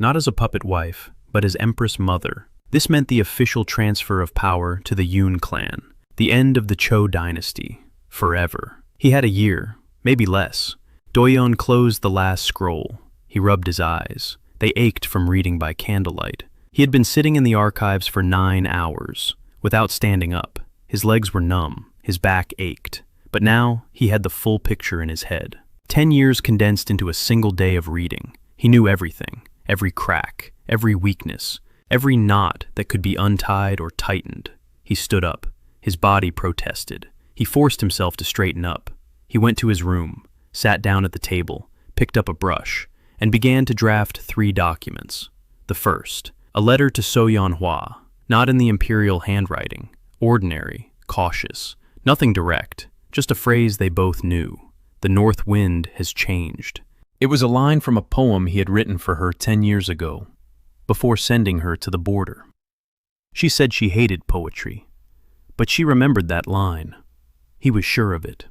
Not as a puppet wife, but as Empress Mother. This meant the official transfer of power to the Yoon clan, the end of the Cho dynasty, forever. He had a year, maybe less. Doyun closed the last scroll. He rubbed his eyes. They ached from reading by candlelight. He had been sitting in the archives for 9 hours, without standing up. His legs were numb, his back ached. But now, he had the full picture in his head. 10 years condensed into a single day of reading. He knew everything, every crack, every weakness, every knot that could be untied or tightened. He stood up. His body protested. He forced himself to straighten up. He went to his room, sat down at the table, picked up a brush, and began to draft 3 documents. The first, a letter to So Yeon-hwa, not in the imperial handwriting, ordinary, cautious, nothing direct, just a phrase they both knew. The north wind has changed. It was a line from a poem he had written for her 10 years ago, before sending her to the border. She said she hated poetry, but she remembered that line. He was sure of it.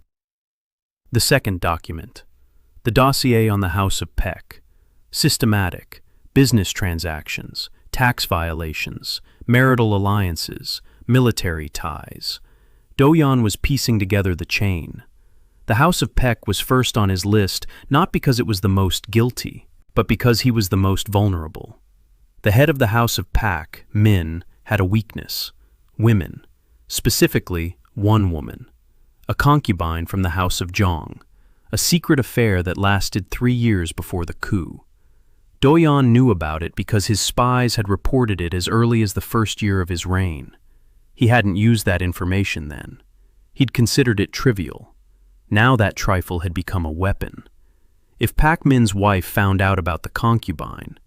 The second document, the dossier on the House of Peck. Systematic, business transactions, tax violations, marital alliances, military ties. Doyun was piecing together the chain. The House of Peck was first on his list not because it was the most guilty, but because he was the most vulnerable. The head of the House of Pak, Min, had a weakness. Women. Specifically, one woman, a concubine from the House of Zhong, a secret affair that lasted 3 years before the coup. Doyun knew about it because his spies had reported it as early as the first year of his reign. He hadn't used that information then. He'd considered it trivial. Now that trifle had become a weapon. If Pak Min's wife found out about the concubine,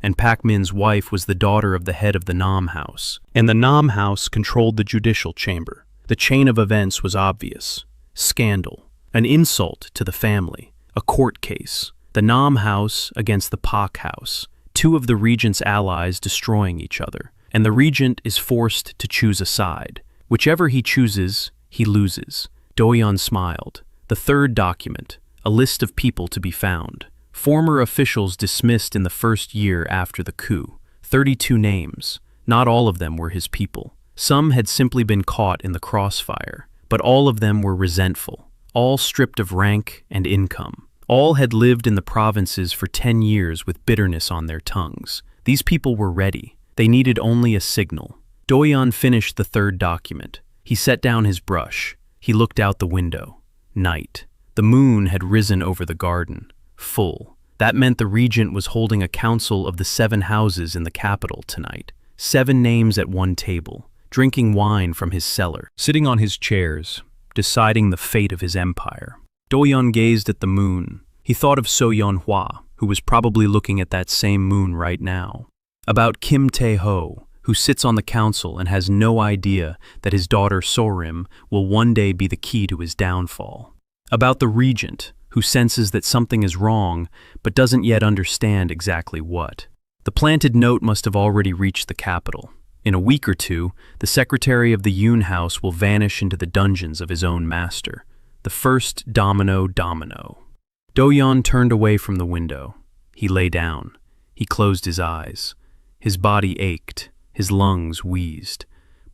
and Pak Min's wife was the daughter of the head of the Nam House, and the Nam House controlled the judicial chamber, the chain of events was obvious. Scandal, an insult to the family, a court case, the Nam House against the Pak House, 2 of the regent's allies destroying each other, and the regent is forced to choose a side. Whichever he chooses, he loses. Doyun smiled. The third document, a list of people to be found. Former officials dismissed in the first year after the coup. 32 names. Not all of them were his people. Some had simply been caught in the crossfire, but all of them were resentful, all stripped of rank and income. All had lived in the provinces for 10 years with bitterness on their tongues. These people were ready. They needed only a signal. Doyun finished the third document. He set down his brush. He looked out the window. Night. The moon had risen over the garden, full. That meant the regent was holding a council of the 7 houses in the capital tonight. 7 names at one table, drinking wine from his cellar, sitting on his chairs, deciding the fate of his empire. Doyun gazed at the moon. He thought of So Yeon-hwa, who was probably looking at that same moon right now. About Kim Tae-ho, who sits on the council and has no idea that his daughter Sorim will one day be the key to his downfall. About the regent, who senses that something is wrong but doesn't yet understand exactly what. The planted note must have already reached the capital. In a week or 2, the secretary of the Yoon House will vanish into the dungeons of his own master. The first domino. Doyun turned away from the window. He lay down. He closed his eyes. His body ached. His lungs wheezed.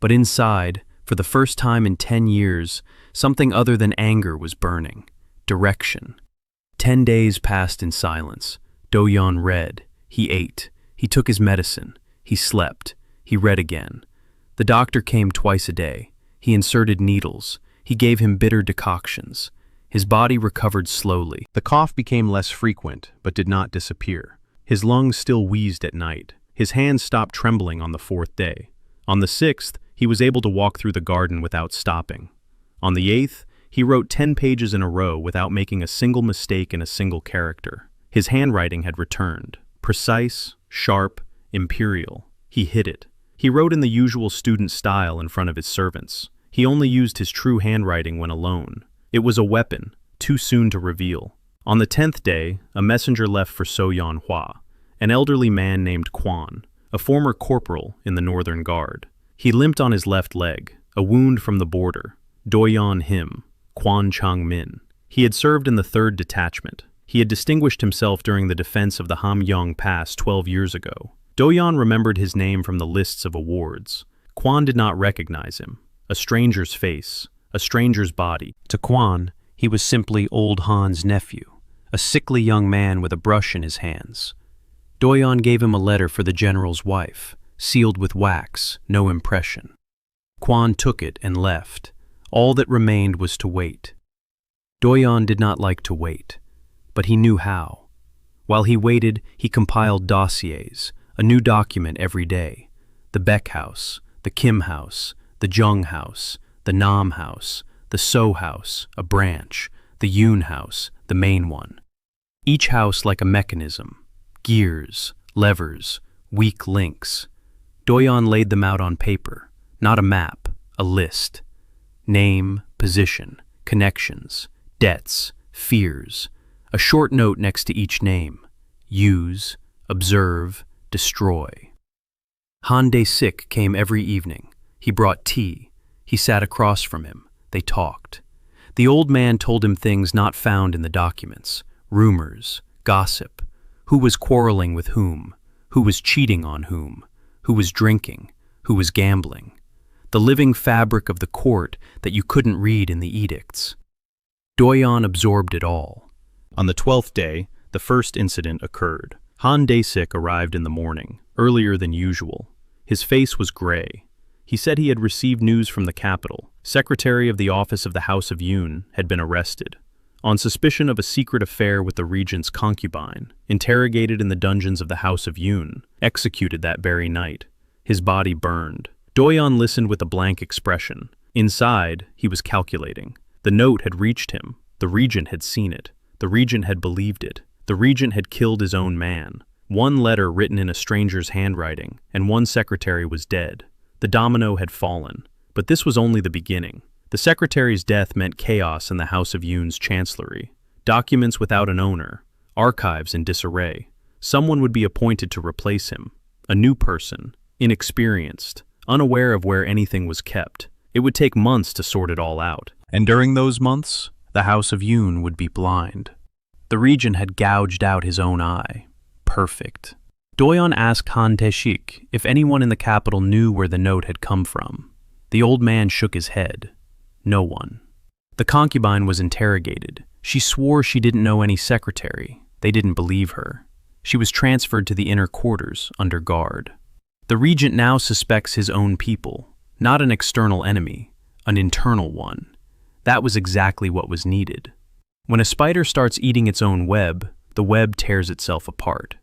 But inside, for the first time in 10 years, something other than anger was burning. Direction. 10 days passed in silence. Doyun read. He ate. He took his medicine. He slept. He read again. The doctor came twice a day. He inserted needles. He gave him bitter decoctions. His body recovered slowly. The cough became less frequent, but did not disappear. His lungs still wheezed at night. His hands stopped trembling on the 4th day. On the 6th, he was able to walk through the garden without stopping. On the 8th, he wrote 10 pages in a row without making a single mistake in a single character. His handwriting had returned. Precise, sharp, imperial. He hid it. He wrote in the usual student style in front of his servants. He only used his true handwriting when alone. It was a weapon, too soon to reveal. On the 10th day, a messenger left for So Yeon-hwa, an elderly man named Kwon, a former corporal in the Northern Guard. He limped on his left leg, a wound from the border. Doyun him, Kwon Chang-min. He had served in the 3rd Detachment. He had distinguished himself during the defense of the Hamgyong Pass 12 years ago. Doyun remembered his name from the lists of awards. Kwon did not recognize him. A stranger's face, a stranger's body. To Kwon, he was simply Old Han's nephew, a sickly young man with a brush in his hands. Doyun gave him a letter for the general's wife, sealed with wax, no impression. Kwon took it and left. All that remained was to wait. Doyun did not like to wait, but he knew how. While he waited, he compiled dossiers, a new document every day. The Beck House, the Kim House, the Jung House, the Nam House, the So House, a branch, the Yoon House, the main one. Each house like a mechanism, gears, levers, weak links. Doyun laid them out on paper, not a map, a list. Name, position, connections, debts, fears. A short note next to each name. Use, observe, destroy. Han Dae-sik came every evening. He brought tea. He sat across from him. They talked. The old man told him things not found in the documents. Rumors, gossip. Who was quarreling with whom? Who was cheating on whom? Who was drinking? Who was gambling? The living fabric of the court that you couldn't read in the edicts. Doyun absorbed it all. On the 12th day, the first incident occurred. Han Dae-sik arrived in the morning, earlier than usual. His face was gray. He said he had received news from the capital. Secretary of the office of the House of Yun had been arrested on suspicion of a secret affair with the regent's concubine, interrogated in the dungeons of the House of Yun, executed that very night. His body burned. Doyun listened with a blank expression. Inside, he was calculating. The note had reached him. The regent had seen it. The regent had believed it. The regent had killed his own man. One letter written in a stranger's handwriting, and one secretary was dead. The domino had fallen. But this was only the beginning. The secretary's death meant chaos in the House of Yun's chancellery. Documents without an owner, archives in disarray. Someone would be appointed to replace him. A new person, inexperienced, unaware of where anything was kept. It would take months to sort it all out. And during those months, the House of Yun would be blind. The regent had gouged out his own eye. Perfect. Doyun asked Han Tae-sik if anyone in the capital knew where the note had come from. The old man shook his head. No one. The concubine was interrogated. She swore she didn't know any secretary. They didn't believe her. She was transferred to the inner quarters under guard. The regent now suspects his own people, not an external enemy, an internal one. That was exactly what was needed. When a spider starts eating its own web, the web tears itself apart.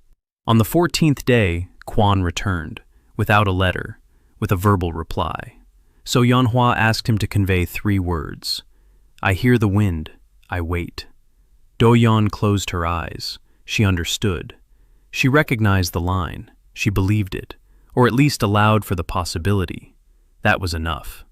On the 14th day, Kwon returned, without a letter, with a verbal reply. So Manhwa asked him to convey 3 words. I hear the wind, I wait. Doyun closed her eyes. She understood. She recognized the line. She believed it, or at least allowed for the possibility. That was enough.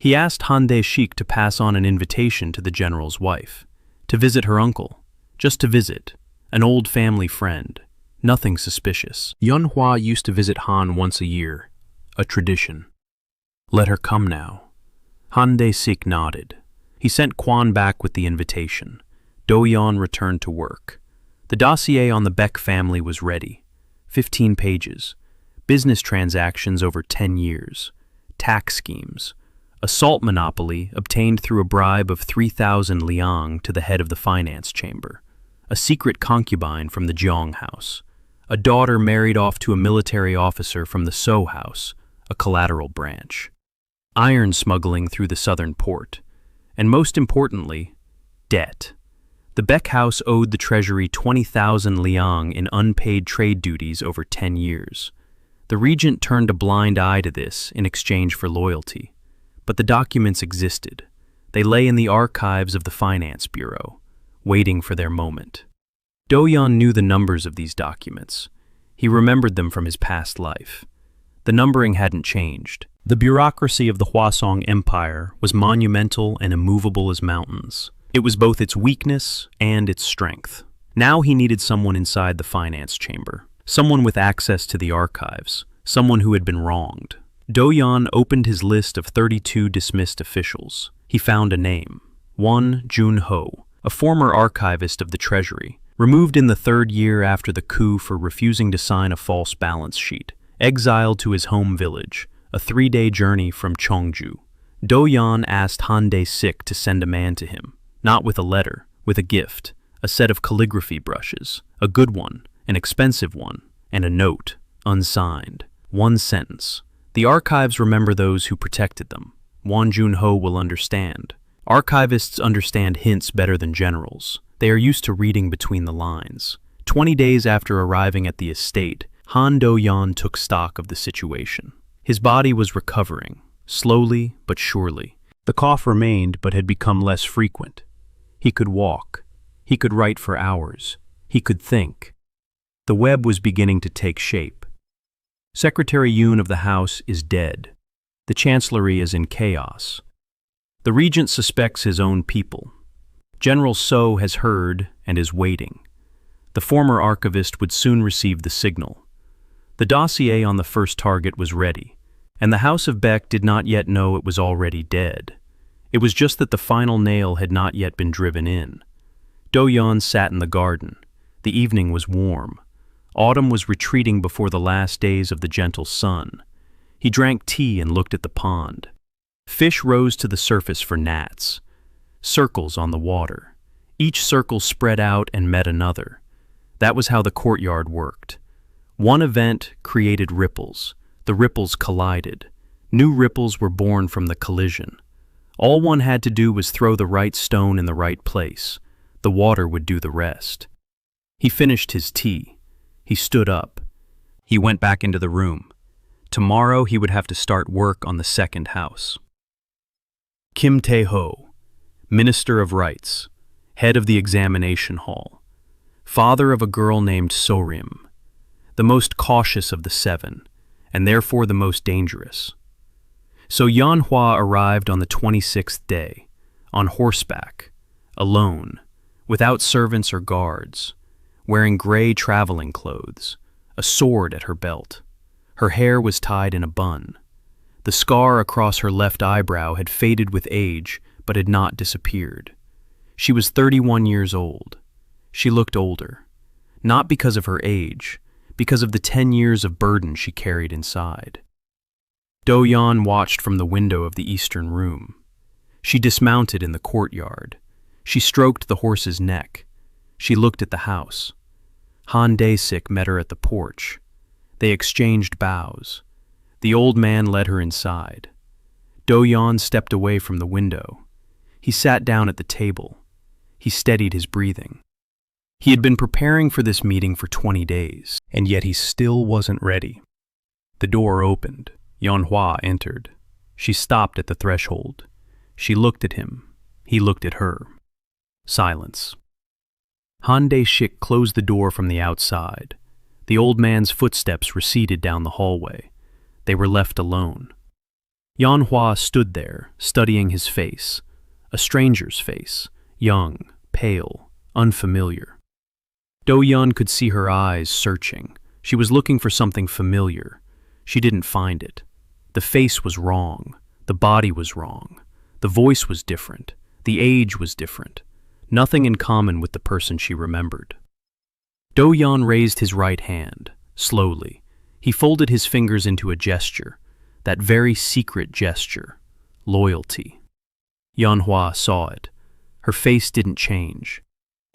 He asked Han Tae-sik to pass on an invitation to the general's wife, to visit her uncle, just to visit, an old family friend, nothing suspicious. Manhwa used to visit Han once a year, a tradition. Let her come now. Han Tae-sik nodded. He sent Kwon back with the invitation. Doyun returned to work. The dossier on the Baek family was ready. 15 pages. Business transactions over 10 years. Tax schemes. A salt monopoly obtained through a bribe of 3,000 liang to the head of the finance chamber. A secret concubine from the Jeong house. A daughter married off to a military officer from the So house, a collateral branch. Iron smuggling through the southern port. And most importantly, debt. The Baek house owed the treasury 20,000 liang in unpaid trade duties over 10 years. The regent turned a blind eye to this in exchange for loyalty. But the documents existed. They lay in the archives of the Finance Bureau, waiting for their moment. Doyun knew the numbers of these documents. He remembered them from his past life. The numbering hadn't changed. The bureaucracy of the Hwasong Empire was monumental and immovable as mountains. It was both its weakness and its strength. Now he needed someone inside the finance chamber, someone with access to the archives, someone who had been wronged. Doyun opened his list of 32 dismissed officials. He found a name, Won Jun-ho, a former archivist of the Treasury, removed in the 3rd year after the coup for refusing to sign a false balance sheet, exiled to his home village, a 3-day journey from Cheongju. Doyun asked Han Tae-sik to send a man to him, not with a letter, with a gift, a set of calligraphy brushes, a good one, an expensive one, and a note, unsigned. 1 sentence. The archives remember those who protected them. Won Jun-ho will understand. Archivists understand hints better than generals. They are used to reading between the lines. 20 days after arriving at the estate, Han Do-yeon took stock of the situation. His body was recovering, slowly but surely. The cough remained but had become less frequent. He could walk. He could write for hours. He could think. The web was beginning to take shape. Secretary Yoon of the House is dead. The chancellery is in chaos. The regent suspects his own people. General So has heard and is waiting. The former archivist would soon receive the signal. The dossier on the first target was ready, and the House of Baek did not yet know it was already dead. It was just that the final nail had not yet been driven in. Do-yeon sat in the garden. The evening was warm. Autumn was retreating before the last days of the gentle sun. He drank tea and looked at the pond. Fish rose to the surface for gnats. Circles on the water. Each circle spread out and met another. That was how the courtyard worked. One event created ripples. The ripples collided. New ripples were born from the collision. All one had to do was throw the right stone in the right place. The water would do the rest. He finished his tea. He stood up. He went back into the room. Tomorrow he would have to start work on the second house. Kim Tae-ho, Minister of Rights, head of the examination hall, father of a girl named Sorim, the most cautious of the seven, and therefore the most dangerous. So Manhwa arrived on the 26th day, on horseback, alone, without servants or guards, wearing gray traveling clothes, a sword at her belt. Her hair was tied in a bun. The scar across her left eyebrow had faded with age, but had not disappeared. She was 31 years old. She looked older, not because of her age, because of the 10 years of burden she carried inside. Do-yeon watched from the window of the eastern room. She dismounted in the courtyard. She stroked the horse's neck. She looked at the house. Han Dae-sik met her at the porch. They exchanged bows. The old man led her inside. Do-yeon stepped away from the window. He sat down at the table. He steadied his breathing. He had been preparing for this meeting for 20 days, and yet he still wasn't ready. The door opened. Manhwa entered. She stopped at the threshold. She looked at him. He looked at her. Silence. Han Dae-sik closed the door from the outside. The old man's footsteps receded down the hallway. They were left alone. Manhwa stood there, studying his face, a stranger's face, young, pale, unfamiliar. Do-yeon could see her eyes searching. She was looking for something familiar. She didn't find it. The face was wrong. The body was wrong. The voice was different. The age was different. Nothing in common with the person she remembered. Do-yeon raised his right hand, slowly. He folded his fingers into a gesture, that very secret gesture, loyalty. Manhwa saw it. Her face didn't change.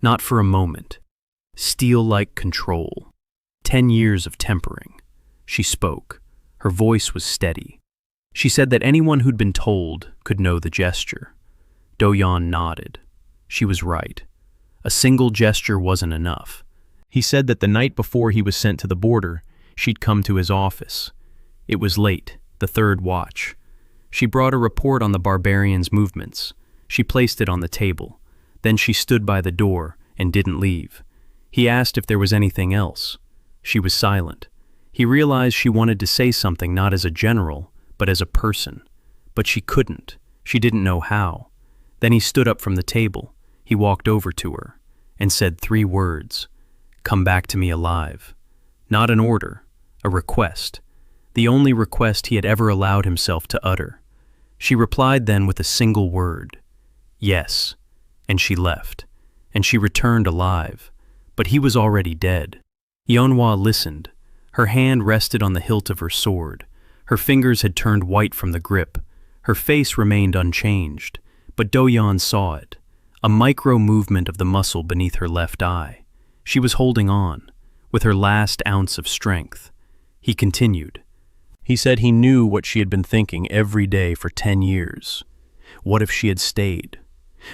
Not for a moment. Steel-like control. 10 years of tempering. She spoke. Her voice was steady. She said that anyone who'd been told could know the gesture. Do-yeon nodded. She was right. A single gesture wasn't enough. He said that the night before he was sent to the border, she'd come to his office. It was late, the third watch. She brought a report on the barbarians' movements. She placed it on the table. Then she stood by the door and didn't leave. He asked if there was anything else. She was silent. He realized she wanted to say something not as a general, but as a person. But she couldn't. She didn't know how. Then he stood up from the table. He walked over to her and said 3 words. "Come back to me alive." Not an order, a request. The only request he had ever allowed himself to utter. She replied then with a single word. Yes. And she left. And she returned alive. But he was already dead. Manhwa listened. Her hand rested on the hilt of her sword. Her fingers had turned white from the grip. Her face remained unchanged. But Do-yeon saw it. A micro-movement of the muscle beneath her left eye. She was holding on, with her last ounce of strength. He continued. He said he knew what she had been thinking every day for 10 years. What if she had stayed?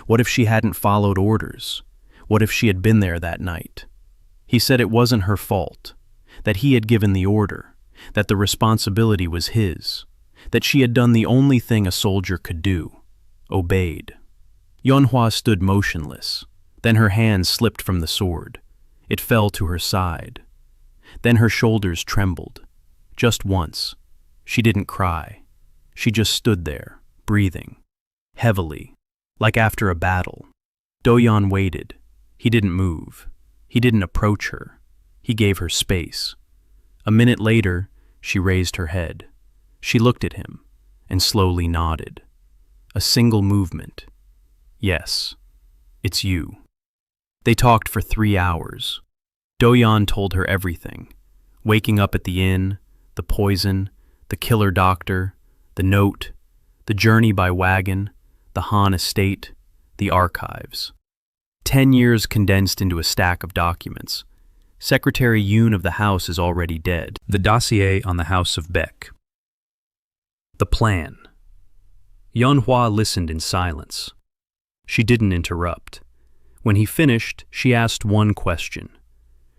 What if she hadn't followed orders? What if she had been there that night? He said it wasn't her fault, that he had given the order, that the responsibility was his, that she had done the only thing a soldier could do, obeyed. Manhwa stood motionless. Then her hand slipped from the sword. It fell to her side. Then her shoulders trembled. Just once. She didn't cry. She just stood there, breathing, heavily, like after a battle. Do-yeon waited. He didn't move. He didn't approach her. He gave her space. A minute later, she raised her head. She looked at him and slowly nodded. A single movement. Yes, it's you. They talked for 3 hours. Do-yeon told her everything. Waking up at the inn, the poison, the killer doctor, the note, the journey by wagon, the Han estate, the archives. 10 years condensed into a stack of documents. Secretary Yoon of the house is already dead. The dossier on the House of Baek. The plan. Manhwa listened in silence. She didn't interrupt. When he finished, she asked one question.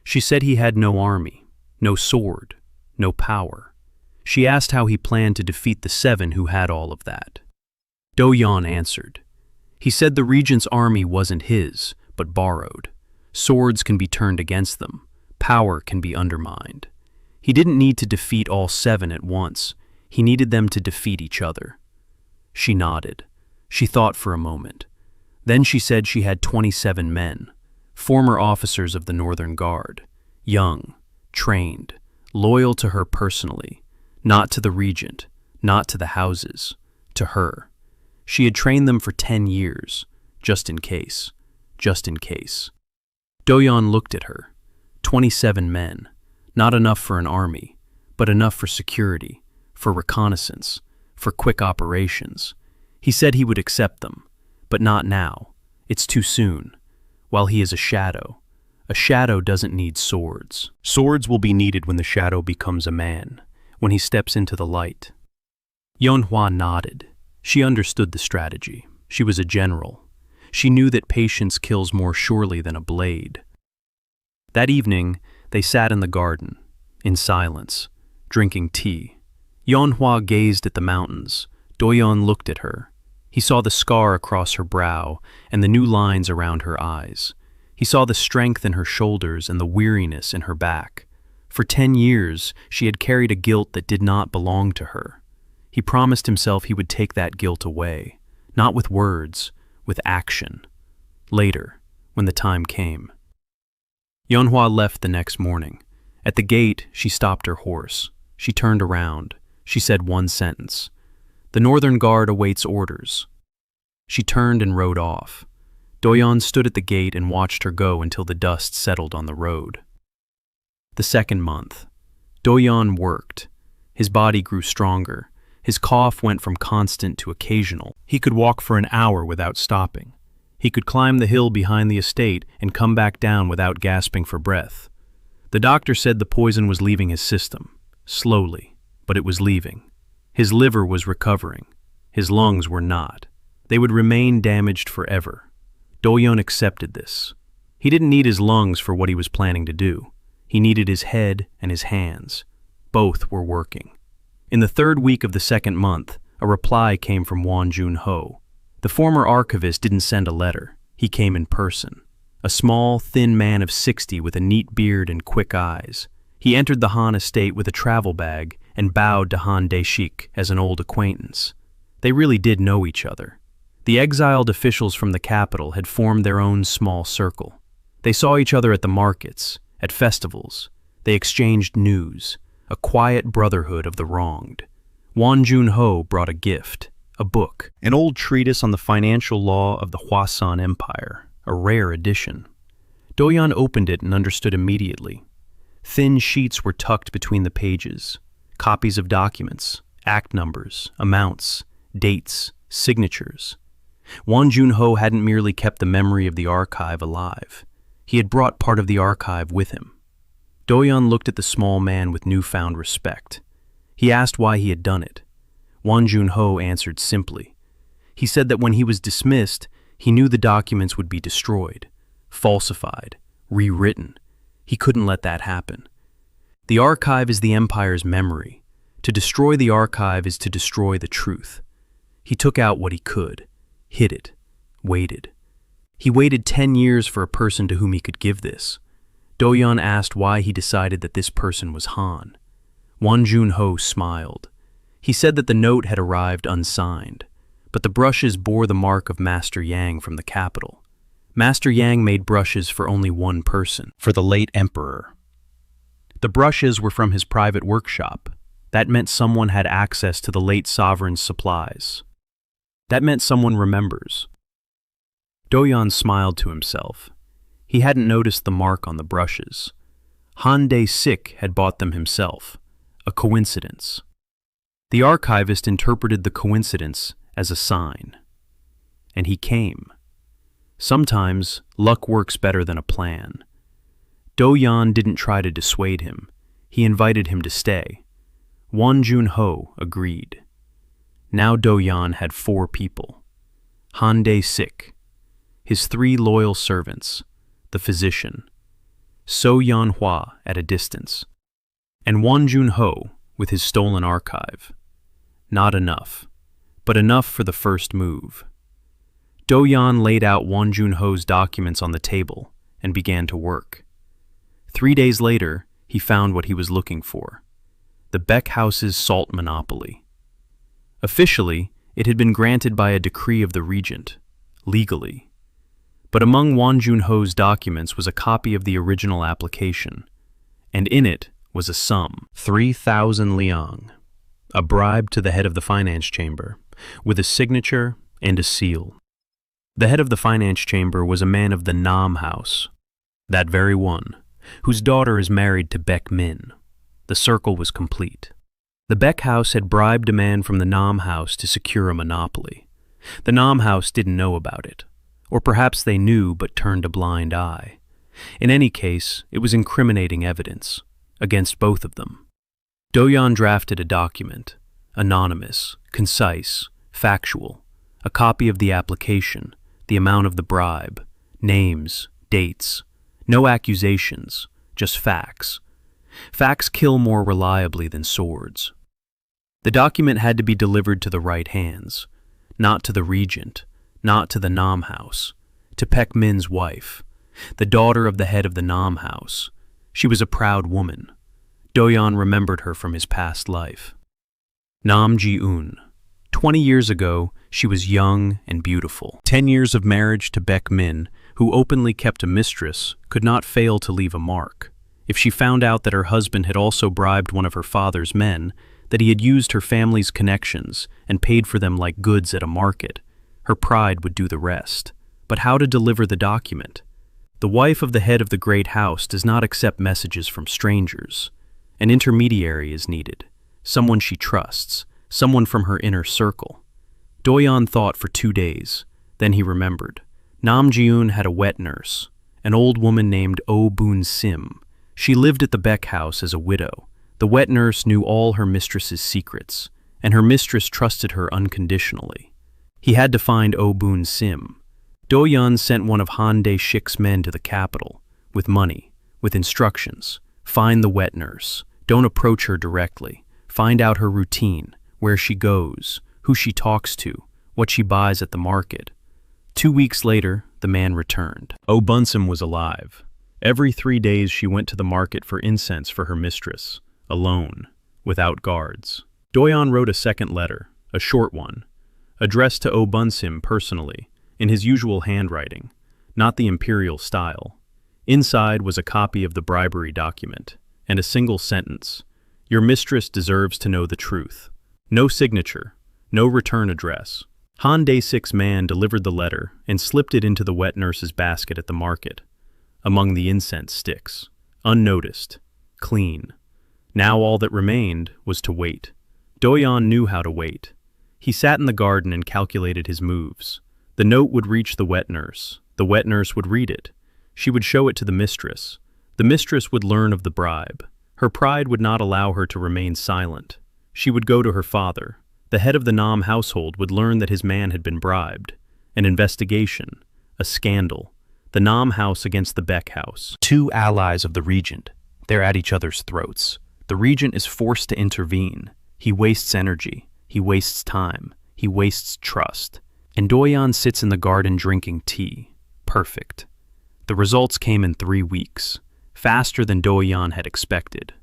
She said he had no army, no sword, no power. She asked how he planned to defeat the 7 who had all of that. Doyun answered. He said the regent's army wasn't his, but borrowed. Swords can be turned against them. Power can be undermined. He didn't need to defeat all 7 at once. He needed them to defeat each other. She nodded. She thought for a moment. Then she said she had 27 men, former officers of the Northern Guard, young, trained, loyal to her personally, not to the regent, not to the houses, to her. She had trained them for 10 years, just in case, just in case. Doyun looked at her. 27 men, not enough for an army, but enough for security, for reconnaissance, for quick operations. He said he would accept them, but not now. It's too soon. While he is a shadow doesn't need swords. Swords will be needed when the shadow becomes a man, when he steps into the light. Manhwa nodded. She understood the strategy. She was a general. She knew that patience kills more surely than a blade. That evening, they sat in the garden, in silence, drinking tea. Manhwa gazed at the mountains. Doyun looked at her. He saw the scar across her brow and the new lines around her eyes. He saw the strength in her shoulders and the weariness in her back. For 10 years, she had carried a guilt that did not belong to her. He promised himself he would take that guilt away, not with words, with action. Later, when the time came. Manhwa left the next morning. At the gate, she stopped her horse. She turned around. She said one sentence. "The Northern Guard awaits orders." She turned and rode off. Doyun stood at the gate and watched her go until the dust settled on the road. The second month. Doyun worked. His body grew stronger. His cough went from constant to occasional. He could walk for an hour without stopping. He could climb the hill behind the estate and come back down without gasping for breath. The doctor said the poison was leaving his system. Slowly, but it was leaving. His liver was recovering. His lungs were not. They would remain damaged forever. Doyun accepted this. He didn't need his lungs for what he was planning to do. He needed his head and his hands. Both were working. In the 3rd week of the 2nd month, a reply came from Won Jun-ho. The former archivist didn't send a letter. He came in person. A small, thin man of 60 with a neat beard and quick eyes. He entered the Han estate with a travel bag and bowed to Han Dae-shik as an old acquaintance. They really did know each other. The exiled officials from the capital had formed their own small circle. They saw each other at the markets, at festivals. They exchanged news, a quiet brotherhood of the wronged. Won Jun-ho brought a gift, a book, an old treatise on the financial law of the Hwasun Empire, a rare edition. Doyun opened it and understood immediately. Thin sheets were tucked between the pages, copies of documents, act numbers, amounts, dates, signatures. Won Jun-ho hadn't merely kept the memory of the archive alive. He had brought part of the archive with him. Doyun looked at the small man with newfound respect. He asked why he had done it. Won Jun-ho answered simply. He said that when he was dismissed, he knew the documents would be destroyed, falsified, rewritten. He couldn't let that happen. The archive is the Empire's memory. To destroy the archive is to destroy the truth. He took out what he could, hid it, waited. He waited 10 years for a person to whom he could give this. Doyun asked why he decided that this person was Han. Won Jun-ho smiled. He said that the note had arrived unsigned, but the brushes bore the mark of Master Yang from the capital. Master Yang made brushes for only one person, for the late emperor. The brushes were from his private workshop. That meant someone had access to the late sovereign's supplies. That meant someone remembers. Doyun smiled to himself. He hadn't noticed the mark on the brushes. Han Dae-shik had bought them himself. A coincidence. The archivist interpreted the coincidence as a sign. And he came. Sometimes, luck works better than a plan. Doyun didn't try to dissuade him. He invited him to stay. Won Jun-ho agreed. Now Doyun had 4 people. Han Dae-sik, his 3 loyal servants, the physician, So Yeon-hwa at a distance, and Won Jun-ho with his stolen archive. Not enough, but enough for the first move. Doyun laid out Won Jun-ho's documents on the table and began to work. 3 days later, he found what he was looking for: the Beck House's salt monopoly. Officially, it had been granted by a decree of the regent, legally. But among Won Jun-ho's documents was a copy of the original application, and in it was a sum, 3,000 liang, a bribe to the head of the finance chamber, with a signature and a seal. The head of the finance chamber was a man of the Nam house, that very one, whose daughter is married to Baek Min. The circle was complete. The Beck House had bribed a man from the Nam house to secure a monopoly. The Nam house didn't know about it, or perhaps they knew but turned a blind eye. In any case, it was incriminating evidence against both of them. Doyun drafted a document, anonymous, concise, factual, a copy of the application, the amount of the bribe, names, dates, no accusations, just facts. Facts kill more reliably than swords. The document had to be delivered to the right hands, not to the regent, not to the Nam house, to Baek Min's wife, the daughter of the head of the Nam house. She was a proud woman. Doyun remembered her from his past life. Nam Ji-eun. 20 years ago, she was young and beautiful. 10 years of marriage to Baek Min, who openly kept a mistress, could not fail to leave a mark. If she found out that her husband had also bribed one of her father's men, that he had used her family's connections and paid for them like goods at a market, her pride would do the rest. But how to deliver the document? The wife of the head of the great house does not accept messages from strangers. An intermediary is needed, someone she trusts, someone from her inner circle. Doyun thought for 2 days. Then he remembered. Nam Ji-eun had a wet nurse, an old woman named Oh Boon-sim. She lived at the Beck House as a widow. The wet nurse knew all her mistress's secrets, and her mistress trusted her unconditionally. He had to find Oh Boon-sim. Doyun sent one of Han Dae-sik's men to the capital, with money, with instructions. Find the wet nurse. Don't approach her directly. Find out her routine, where she goes, who she talks to, what she buys at the market. 2 weeks later, the man returned. Oh Boon-sim was alive. Every 3 days she went to the market for incense for her mistress, alone, without guards. Doyun wrote a second letter, a short one, addressed to Oh Boon-sim personally, in his usual handwriting, not the imperial style. Inside was a copy of the bribery document, and a single sentence: "Your mistress deserves to know the truth." No signature, no return address. Han Dae-sik's man delivered the letter and slipped it into the wet nurse's basket at the market, among the incense sticks, unnoticed, clean. Now all that remained was to wait. Doyun knew how to wait. He sat in the garden and calculated his moves. The note would reach the wet nurse. The wet nurse would read it. She would show it to the mistress. The mistress would learn of the bribe. Her pride would not allow her to remain silent. She would go to her father. The head of the Nam household would learn that his man had been bribed. An investigation. A scandal. The Nam house against the Beck house. 2 allies of the regent. They're at each other's throats. The regent is forced to intervene. He wastes energy. He wastes time. He wastes trust. And Doyun sits in the garden drinking tea. Perfect. The results came in 3 weeks, faster than Doyun had expected.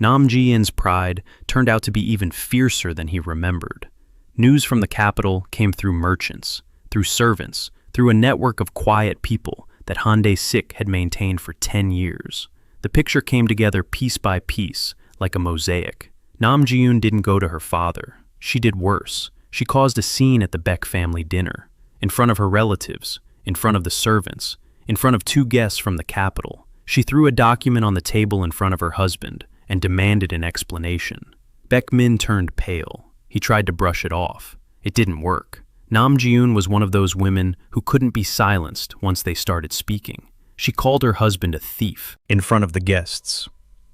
Nam Ji-eun's pride turned out to be even fiercer than he remembered. News from the capital came through merchants, through servants, through a network of quiet people that Han Dae-sik had maintained for 10 years. The picture came together piece by piece, like a mosaic. Nam Ji-eun didn't go to her father. She did worse. She caused a scene at the Beck family dinner, in front of her relatives, in front of the servants, in front of 2 guests from the capital. She threw a document on the table in front of her husband and demanded an explanation. Baek Min turned pale. He tried to brush it off. It didn't work. Nam Ji-eun was one of those women who couldn't be silenced once they started speaking. She called her husband a thief in front of the guests.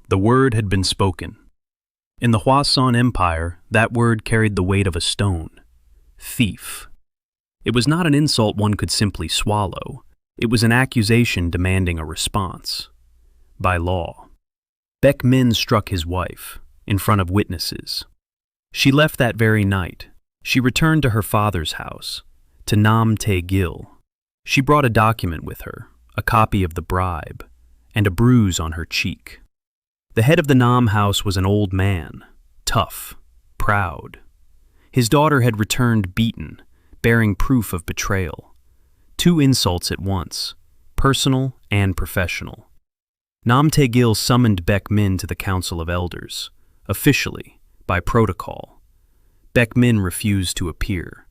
The word had been spoken. In the Hwasun Empire, that word carried the weight of a stone. Thief. It was not an insult one could simply swallow. It was an accusation demanding a response. By law. Baek Min struck his wife, in front of witnesses. She left that very night. She returned to her father's house, to Nam Tae-gil. She brought a document with her, a copy of the bribe, and a bruise on her cheek. The head of the Nam house was an old man, tough, proud. His daughter had returned beaten, bearing proof of betrayal. 2 insults at once, personal and professional. Nam Tae-gil summoned Baek Min to the Council of Elders, officially, by protocol. Baek Min refused to appear.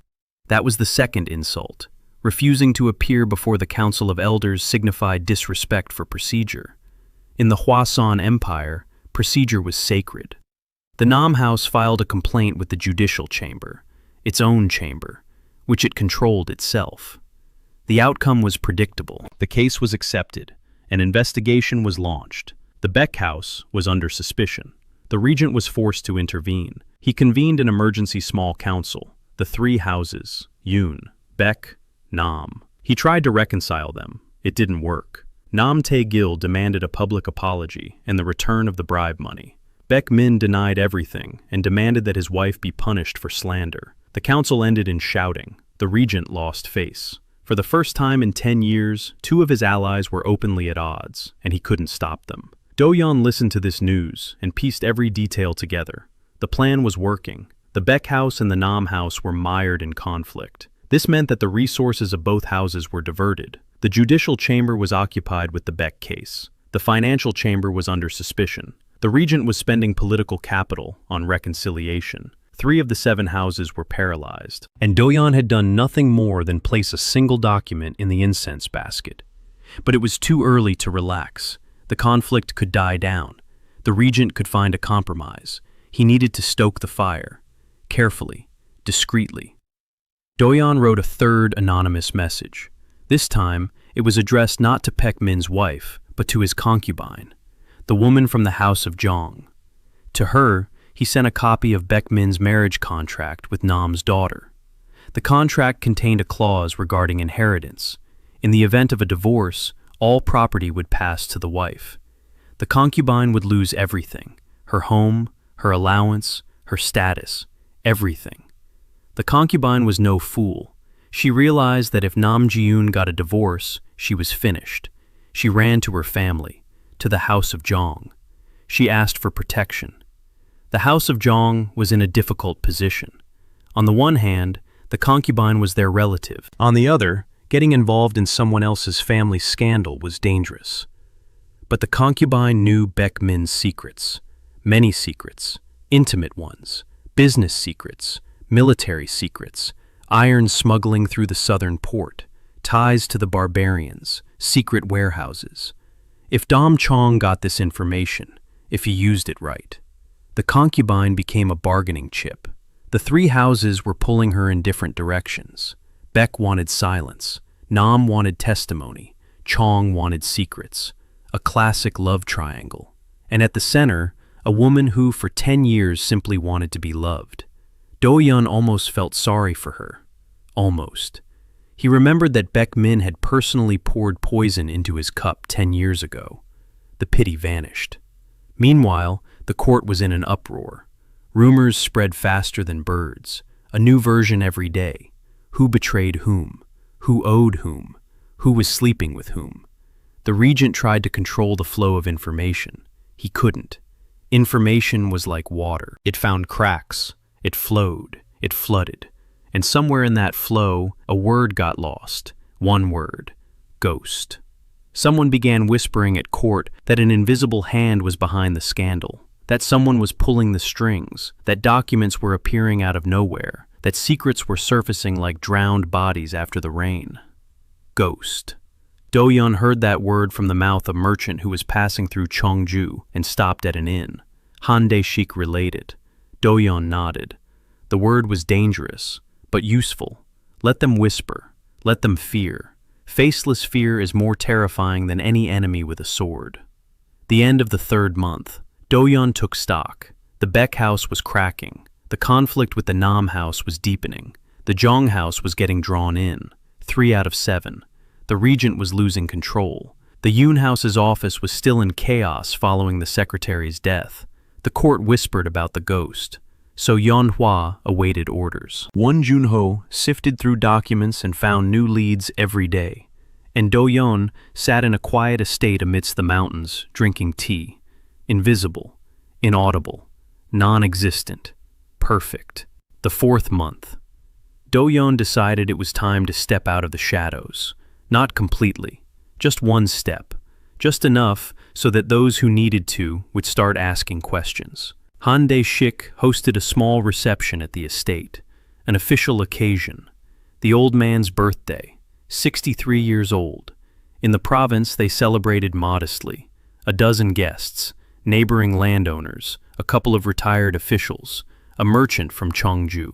That was the second insult. Refusing to appear before the Council of Elders signified disrespect for procedure. In the Hwasun Empire, procedure was sacred. The Nam House filed a complaint with the judicial chamber, its own chamber, which it controlled itself. The outcome was predictable. The case was accepted. An investigation was launched. The Baek House was under suspicion. The regent was forced to intervene. He convened an emergency small council, the 3 houses, Yoon, Baek, Nam. He tried to reconcile them. It didn't work. Nam Tae-gil demanded a public apology and the return of the bribe money. Baek Min denied everything and demanded that his wife be punished for slander. The council ended in shouting. The regent lost face. For the first time in 10 years, 2 of his allies were openly at odds, and he couldn't stop them. Doyun listened to this news and pieced every detail together. The plan was working. The Baek House and the Nam House were mired in conflict. This meant that the resources of both houses were diverted. The judicial chamber was occupied with the Baek case. The financial chamber was under suspicion. The regent was spending political capital on reconciliation. 3 of the 7 houses were paralyzed. And Doyun had done nothing more than place a single document in the incense basket. But it was too early to relax. The conflict could die down. The regent could find a compromise. He needed to stoke the fire. Carefully, discreetly. Doyun wrote a 3rd anonymous message. This time, it was addressed not to Baek Min's wife, but to his concubine, the woman from the house of Jong. To her, he sent a copy of Baek Min's marriage contract with Nam's daughter. The contract contained a clause regarding inheritance. In the event of a divorce, all property would pass to the wife. The concubine would lose everything: her home, her allowance, her status, everything. The concubine was no fool. She realized that if Nam Ji-yoon got a divorce, she was finished. She ran to her family, to the house of Jong. She asked for protection. The house of Jong was in a difficult position. On the one hand, the concubine was their relative. On the other, getting involved in someone else's family scandal was dangerous. But the concubine knew Baek Min's secrets. Many secrets, intimate ones, business secrets, military secrets, iron smuggling through the southern port, ties to the barbarians, secret warehouses. If Dom Chong got this information, if he used it right, the concubine became a bargaining chip. The 3 houses were pulling her in different directions. Baek wanted silence, Nam wanted testimony, Chong wanted secrets. A classic love triangle. And at the center, a woman who for 10 years simply wanted to be loved. Doyun almost felt sorry for her. Almost. He remembered that Baek Min had personally poured poison into his cup 10 years ago. The pity vanished. Meanwhile, the court was in an uproar. Rumors spread faster than birds. A new version every day. Who betrayed whom? Who owed whom? Who was sleeping with whom? The regent tried to control the flow of information. He couldn't. Information was like water. It found cracks. It flowed. It flooded. And somewhere in that flow, a word got lost. One word. Ghost. Someone began whispering at court that an invisible hand was behind the scandal, that someone was pulling the strings, that documents were appearing out of nowhere, that secrets were surfacing like drowned bodies after the rain. Ghost. Doyun heard that word from the mouth of a merchant who was passing through Cheongju and stopped at an inn. Han Dae-shik related. Doyun nodded. The word was dangerous, but useful. Let them whisper. Let them fear. Faceless fear is more terrifying than any enemy with a sword. The end of the 3rd month. Doyun took stock. The Baek house was cracking. The conflict with the Nam house was deepening. The Jong house was getting drawn in. 3 out of 7. The regent was losing control. The Yoon house's office was still in chaos following the secretary's death. The court whispered about the ghost. So Manhwa awaited orders. Won Junho sifted through documents and found new leads every day. And Doyun sat in a quiet estate amidst the mountains, drinking tea. Invisible, inaudible, non-existent, perfect. The 4th month. Doyun decided it was time to step out of the shadows. Not completely, just one step. Just enough so that those who needed to would start asking questions. Han Dae-shik hosted a small reception at the estate, an official occasion. The old man's birthday, 63 years old. In the province, they celebrated modestly. A dozen guests, neighboring landowners, a couple of retired officials, a merchant from Cheongju.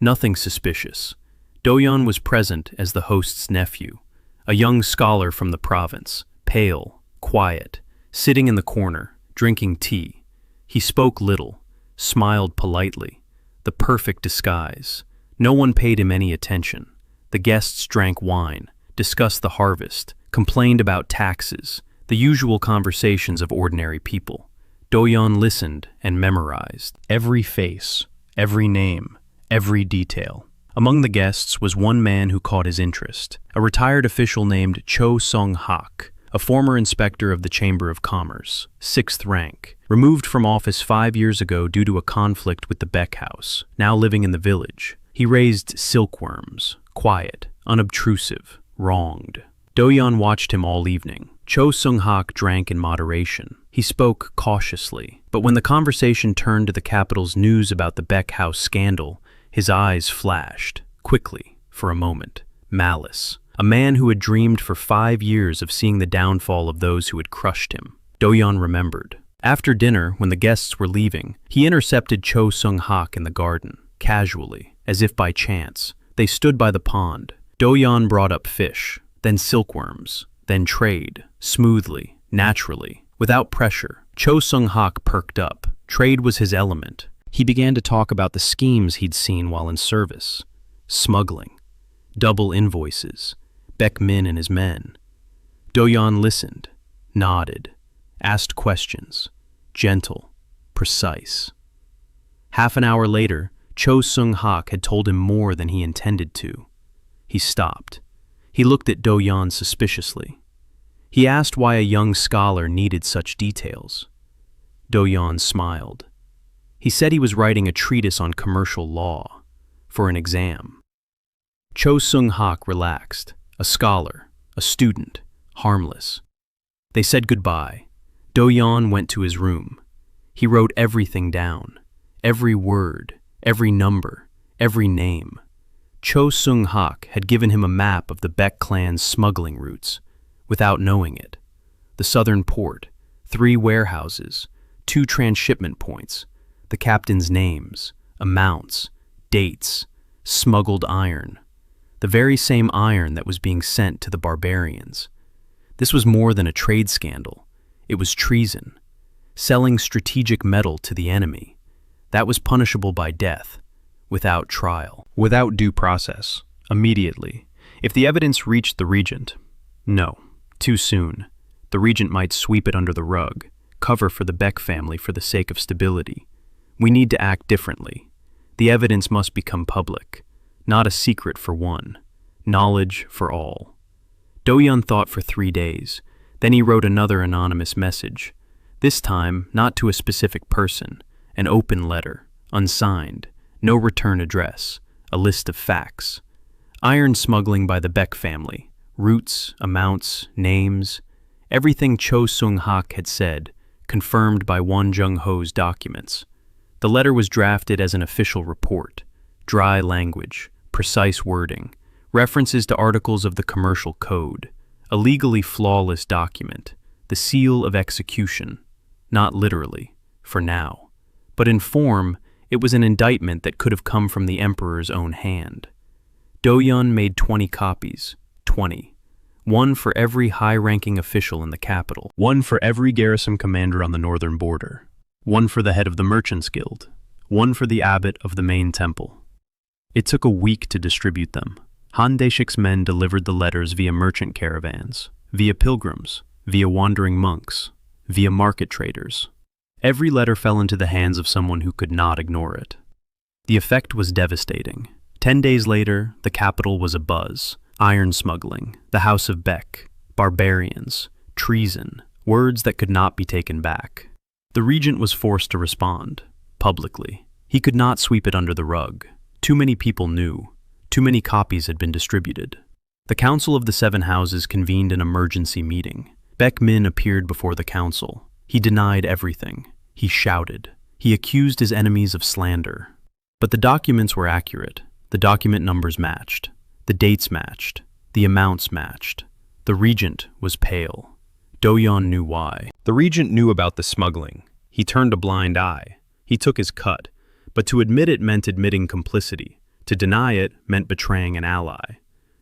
Nothing suspicious. Doyun was present as the host's nephew, a young scholar from the province, pale, quiet, sitting in the corner, drinking tea. He spoke little, smiled politely. The perfect disguise. No one paid him any attention. The guests drank wine, discussed the harvest, complained about taxes, the usual conversations of ordinary people. Doyun listened and memorized every face, every name, every detail. Among the guests was one man who caught his interest, a retired official named Cho Sung-hak, a former inspector of the Chamber of Commerce, 6th rank, removed from office 5 years ago due to a conflict with the Baek house, now living in the village. He raised silkworms, quiet, unobtrusive, wronged. Doyun watched him all evening. Cho Sung-hak drank in moderation. He spoke cautiously, but when the conversation turned to the capital's news about the Baek house scandal, his eyes flashed, quickly, for a moment. Malice. A man who had dreamed for 5 years of seeing the downfall of those who had crushed him. Doyun remembered. After dinner, when the guests were leaving, he intercepted Cho Sung-hak in the garden, casually, as if by chance. They stood by the pond. Doyun brought up fish, then silkworms, then trade, smoothly, naturally, without pressure. Cho Sung-hak perked up. Trade was his element. He began to talk about the schemes he'd seen while in service. Smuggling, double invoices, Baek Min and his men. Doyun listened, nodded, asked questions, gentle, precise. Half an hour later, Cho Sung-hak had told him more than he intended to. He stopped. He looked at Doyun suspiciously. He asked why a young scholar needed such details. Doyun smiled. He said he was writing a treatise on commercial law, for an exam. Cho Sung-hak relaxed, a scholar, a student, harmless. They said goodbye. Doyun went to his room. He wrote everything down, every word, every number, every name. Cho Sung-hak had given him a map of the Baek clan's smuggling routes, without knowing it. The southern port, 3 warehouses, 2 transshipment points, the captain's names, amounts, dates, smuggled iron. The very same iron that was being sent to the barbarians. This was more than a trade scandal. It was treason. Selling strategic metal to the enemy. That was punishable by death, without trial, without due process, immediately. If the evidence reached the regent, no, too soon. The regent might sweep it under the rug, cover for the Baek family for the sake of stability. We need to act differently. The evidence must become public. Not a secret for one, knowledge for all. Doyun thought for 3 days. Then he wrote another anonymous message. This time, not to a specific person, an open letter, unsigned, no return address, a list of facts. Iron smuggling by the Baek family, routes, amounts, names, everything Cho Sung-hak had said, confirmed by Won Jung-ho's documents. The letter was drafted as an official report, dry language, precise wording, references to articles of the commercial code, a legally flawless document, the seal of execution, not literally, for now, but in form, it was an indictment that could have come from the emperor's own hand. Doyun made 20 copies, 20. One for every high-ranking official in the capital, one for every garrison commander on the northern border. one for the head of the Merchants Guild, one for the abbot of the main temple. It took a week to distribute them. Han Daeshik's men delivered the letters via merchant caravans, via pilgrims, via wandering monks, via market traders. Every letter fell into the hands of someone who could not ignore it. The effect was devastating. 10 days later, the capital was abuzz. Iron smuggling, the House of Beck, barbarians, treason, words that could not be taken back. The regent was forced to respond, publicly. He could not sweep it under the rug. Too many people knew. Too many copies had been distributed. The Council of the Seven Houses convened an emergency meeting. Baek Min appeared before the council. He denied everything. He shouted. He accused his enemies of slander. But the documents were accurate. The document numbers matched. The dates matched. The amounts matched. The regent was pale. Doyun knew why. The regent knew about the smuggling. He turned a blind eye. He took his cut. But to admit it meant admitting complicity. To deny it meant betraying an ally.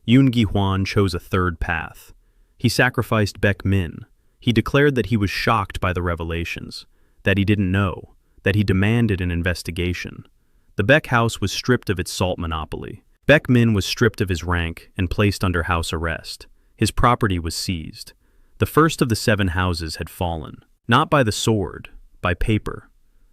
Yoon Gi-hwan chose a third path. He sacrificed Baek Min. He declared that he was shocked by the revelations, that he didn't know, that he demanded an investigation. The Baek house was stripped of its salt monopoly. Baek Min was stripped of his rank and placed under house arrest. His property was seized. The first of the seven houses had fallen, not by the sword, by paper.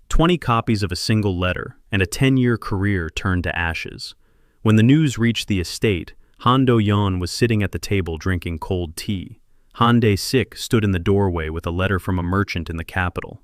20 copies of a single letter and a 10-year career turned to ashes. When the news reached the estate, Han Do-yeon was sitting at the table drinking cold tea. Han Dae-sik stood in the doorway with a letter from a merchant in the capital.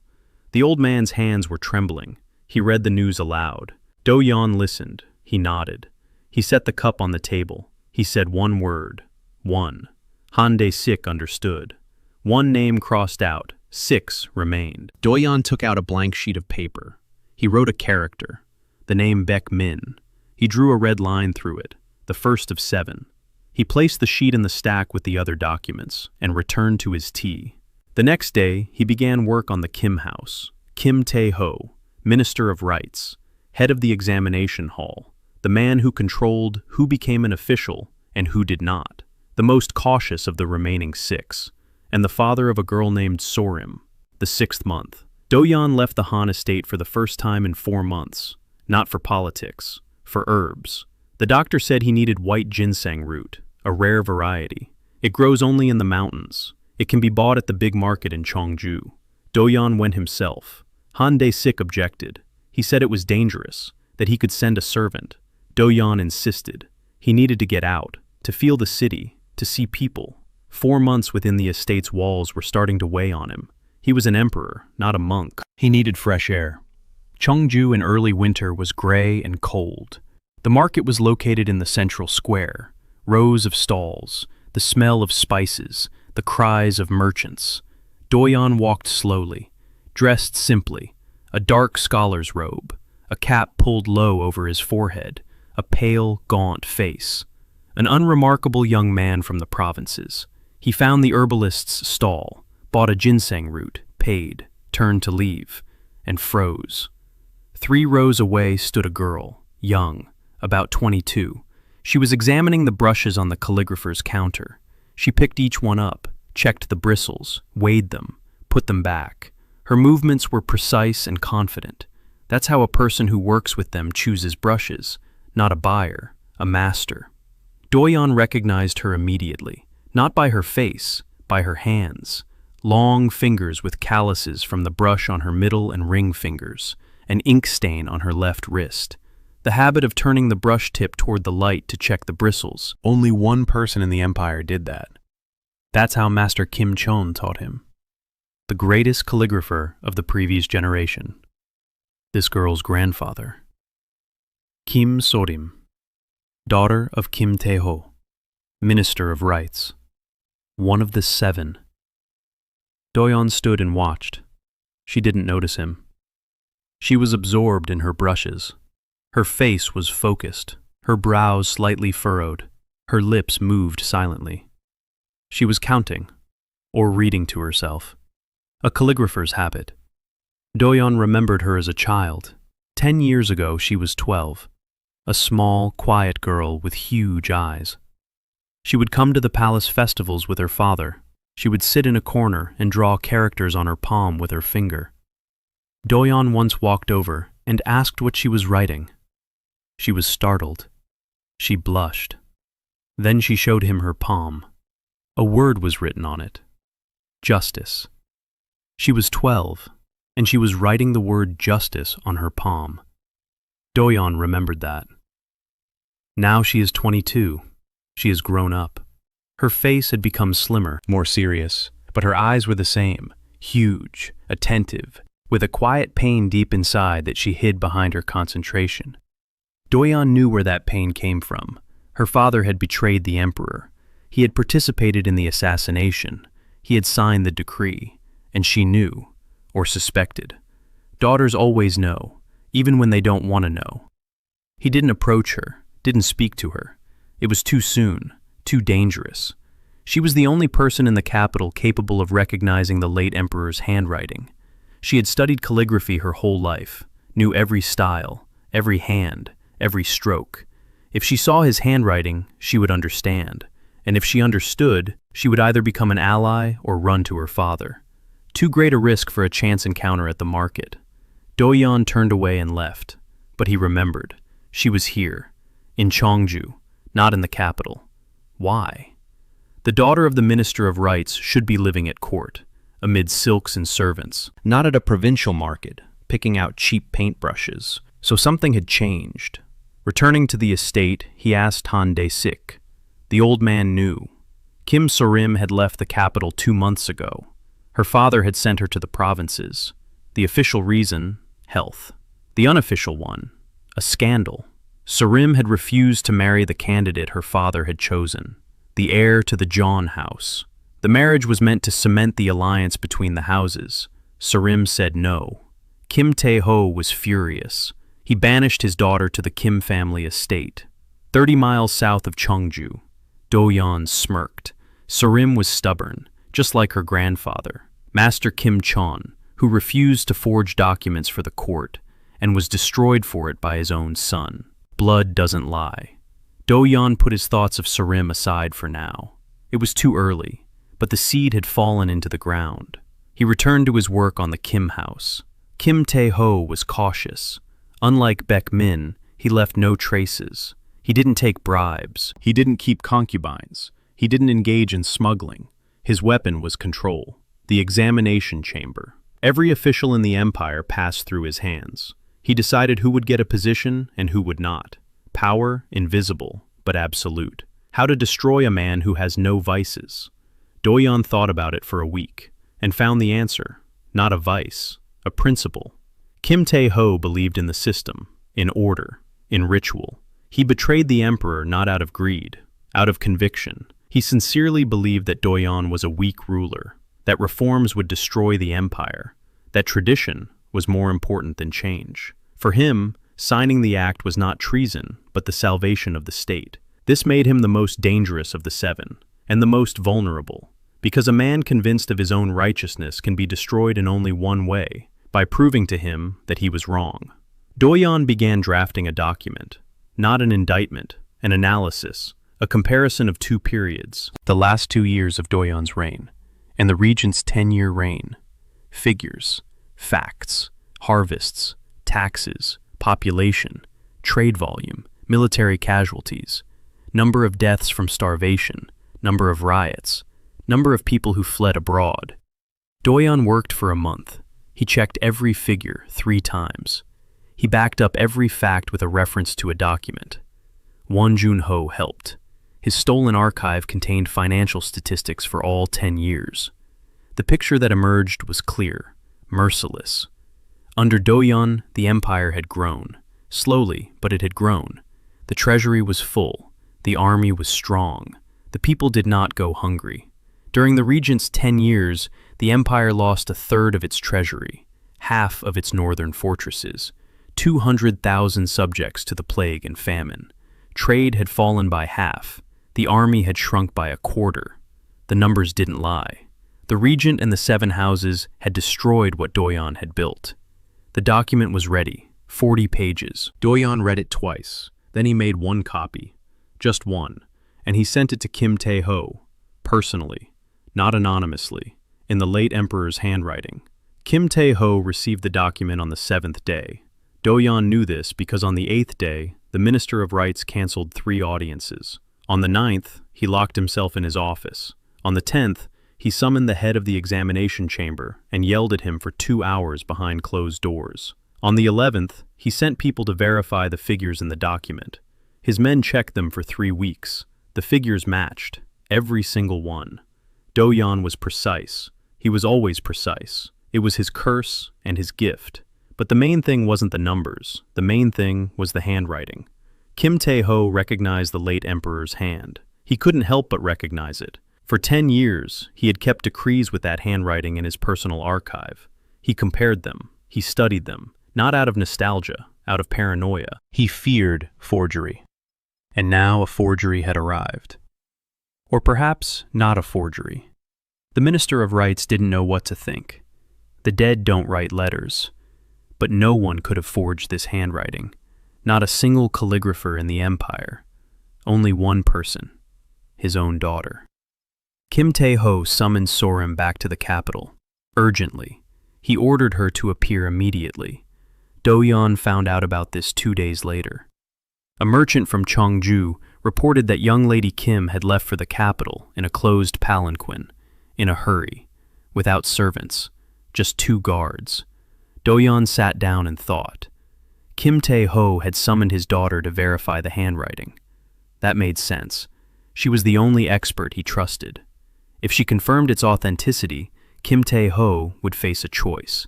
The old man's hands were trembling. He read the news aloud. Do-yeon listened. He nodded. He set the cup on the table. He said one word. One. Han Dae-sik understood. One name crossed out. 6 remained. Do-yeon took out a blank sheet of paper. He wrote a character, the name Baek Min. He drew a red line through it, the first of 7. He placed the sheet in the stack with the other documents and returned to his tea. The next day, he began work on the Kim house. Kim Tae-ho, Minister of Rights, head of the examination hall, the man who controlled who became an official and who did not, the most cautious of the remaining 6, and the father of a girl named Sorim, the 6th month. Do-yeon left the Han estate for the first time in 4 months, not for politics, for herbs. The doctor said he needed white ginseng root, a rare variety. It grows only in the mountains. It can be bought at the big market in Cheongju. Do-yeon went himself. Han Dae-sik objected. He said it was dangerous, that he could send a servant. Do-yeon insisted. He needed to get out, to feel the city, to see people. 4 months within the estate's walls were starting to weigh on him. He was an emperor, not a monk. He needed fresh air. Cheongju in early winter was gray and cold. The market was located in the central square. Rows of stalls, the smell of spices, the cries of merchants. Do-yeon walked slowly, dressed simply, a dark scholar's robe, a cap pulled low over his forehead, a pale, gaunt face. An unremarkable young man from the provinces. He found the herbalist's stall, bought a ginseng root, paid, turned to leave, and froze. 3 rows away stood a girl, young, about 22. She was examining the brushes on the calligrapher's counter. She picked each one up, checked the bristles, weighed them, put them back. Her movements were precise and confident. That's how a person who works with them chooses brushes, not a buyer, a master. Do-yeon recognized her immediately. Not by her face, by her hands. Long fingers with calluses from the brush on her middle and ring fingers, an ink stain on her left wrist. The habit of turning the brush tip toward the light to check the bristles. Only one person in the empire did that. That's how Master Kim Chon taught him. The greatest calligrapher of the previous generation. This girl's grandfather. Kim Sorim, daughter of Kim Tae-ho, Minister of Rights. One of the 7. Do-yeon stood and watched. She didn't notice him. She was absorbed in her brushes. Her face was focused, her brows slightly furrowed, her lips moved silently. She was counting, or reading to herself. A calligrapher's habit. Do-yeon remembered her as a child. 10 years ago she was 12. A small, quiet girl with huge eyes. She would come to the palace festivals with her father. She would sit in a corner and draw characters on her palm with her finger. Doyun once walked over and asked what she was writing. She was startled. She blushed. Then she showed him her palm. A word was written on it. Justice. She was 12, and she was writing the word justice on her palm. Doyun remembered that. Now she is 22. She has grown up. Her face had become slimmer, more serious, but her eyes were the same, huge, attentive, with a quiet pain deep inside that she hid behind her concentration. Doyun knew where that pain came from. Her father had betrayed the emperor. He had participated in the assassination. He had signed the decree, and she knew, or suspected. Daughters always know, even when they don't want to know. He didn't approach her, didn't speak to her. It was too soon, too dangerous. She was the only person in the capital capable of recognizing the late emperor's handwriting. She had studied calligraphy her whole life, knew every style, every hand, every stroke. If she saw his handwriting, she would understand, and if she understood, she would either become an ally or run to her father. Too great a risk for a chance encounter at the market. Doyun turned away and left, but he remembered. She was here, in Cheongju, not in the capital. Why? The daughter of the Minister of Rights should be living at court, amid silks and servants, not at a provincial market, picking out cheap paintbrushes. So something had changed. Returning to the estate, he asked Han Dae-sik. The old man knew. Kim So-rim had left the capital 2 months ago. Her father had sent her to the provinces. The official reason, health. The unofficial one, a scandal. So-rim had refused to marry the candidate her father had chosen, the heir to the John house. The marriage was meant to cement the alliance between the houses. So-rim said no. Kim Tae-ho was furious. He banished his daughter to the Kim family estate, 30 miles south of Cheongju. Doyun smirked. So-rim was stubborn, just like her grandfather, Master Kim Chon, who refused to forge documents for the court and was destroyed for it by his own son. Blood doesn't lie. Doyun put his thoughts of So-rim aside for now. It was too early, but the seed had fallen into the ground. He returned to his work on the Kim house. Kim Tae-ho was cautious. Unlike Baek Min, he left no traces. He didn't take bribes. He didn't keep concubines. He didn't engage in smuggling. His weapon was control, the examination chamber. Every official in the empire passed through his hands. He decided who would get a position and who would not. Power, invisible, but absolute. How to destroy a man who has no vices. Doyun thought about it for a week and found the answer. Not a vice, a principle. Kim Tae-ho believed in the system, in order, in ritual. He betrayed the emperor not out of greed, out of conviction. He sincerely believed that Doyun was a weak ruler, that reforms would destroy the empire, that tradition was more important than change. For him, signing the act was not treason, but the salvation of the state. This made him the most dangerous of the 7, and the most vulnerable, because a man convinced of his own righteousness can be destroyed in only one way, by proving to him that he was wrong. Doyun began drafting a document, not an indictment, an analysis, a comparison of 2 periods, the last 2 years of Doyun's reign, and the regent's 10-year reign. Figures, facts, harvests, taxes, population, trade volume, military casualties, number of deaths from starvation, number of riots, number of people who fled abroad. Doyun worked for a month. He checked every figure 3 times. He backed up every fact with a reference to a document. Won Jun-ho helped. His stolen archive contained financial statistics for all 10 years. The picture that emerged was clear, merciless. Under Doyun, the empire had grown. Slowly, but it had grown. The treasury was full. The army was strong. The people did not go hungry. During the regent's 10 years, the empire lost 1/3 of its treasury, half of its northern fortresses, 200,000 subjects to the plague and famine. Trade had fallen by half. The army had shrunk by 1/4. The numbers didn't lie. The regent and the 7 houses had destroyed what Doyun had built. The document was ready, 40 pages. Doyun read it twice. Then he made 1 copy, just 1, and he sent it to Kim Tae-ho, personally, not anonymously, in the late emperor's handwriting. Kim Tae-ho received the document on the 7th day. Doyun knew this because on the 8th day, the Minister of Rights canceled 3 audiences. On the 9th, he locked himself in his office. On the 10th, he summoned the head of the examination chamber and yelled at him for 2 hours behind closed doors. On the 11th, he sent people to verify the figures in the document. His men checked them for 3 weeks. The figures matched, every single one. Doyun was precise. He was always precise. It was his curse and his gift. But the main thing wasn't the numbers. The main thing was the handwriting. Kim Tae-ho recognized the late emperor's hand. He couldn't help but recognize it. For 10 years, he had kept decrees with that handwriting in his personal archive. He compared them. He studied them. Not out of nostalgia, out of paranoia. He feared forgery. And now a forgery had arrived. Or perhaps not a forgery. The Minister of Rights didn't know what to think. The dead don't write letters. But no one could have forged this handwriting. Not a single calligrapher in the empire. Only one person. His own daughter. Kim Tae-ho summoned Sorim back to the capital. Urgently. He ordered her to appear immediately. Doyun found out about this 2 days later. A merchant from Cheongju reported that young lady Kim had left for the capital in a closed palanquin, in a hurry, without servants, just 2 guards. Doyun sat down and thought. Kim Tae-ho had summoned his daughter to verify the handwriting. That made sense. She was the only expert he trusted. If she confirmed its authenticity, Kim Tae-ho would face a choice.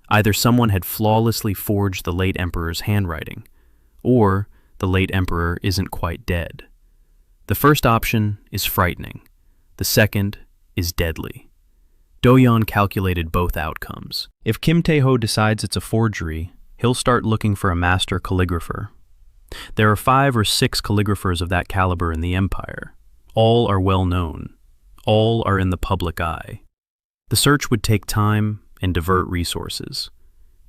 Either someone had flawlessly forged the late emperor's handwriting, or the late emperor isn't quite dead. The first option is frightening. The second is deadly. Doyun calculated both outcomes. If Kim Tae-ho decides it's a forgery, he'll start looking for a master calligrapher. There are 5 or 6 calligraphers of that caliber in the empire. All are well known. All are in the public eye. The search would take time and divert resources.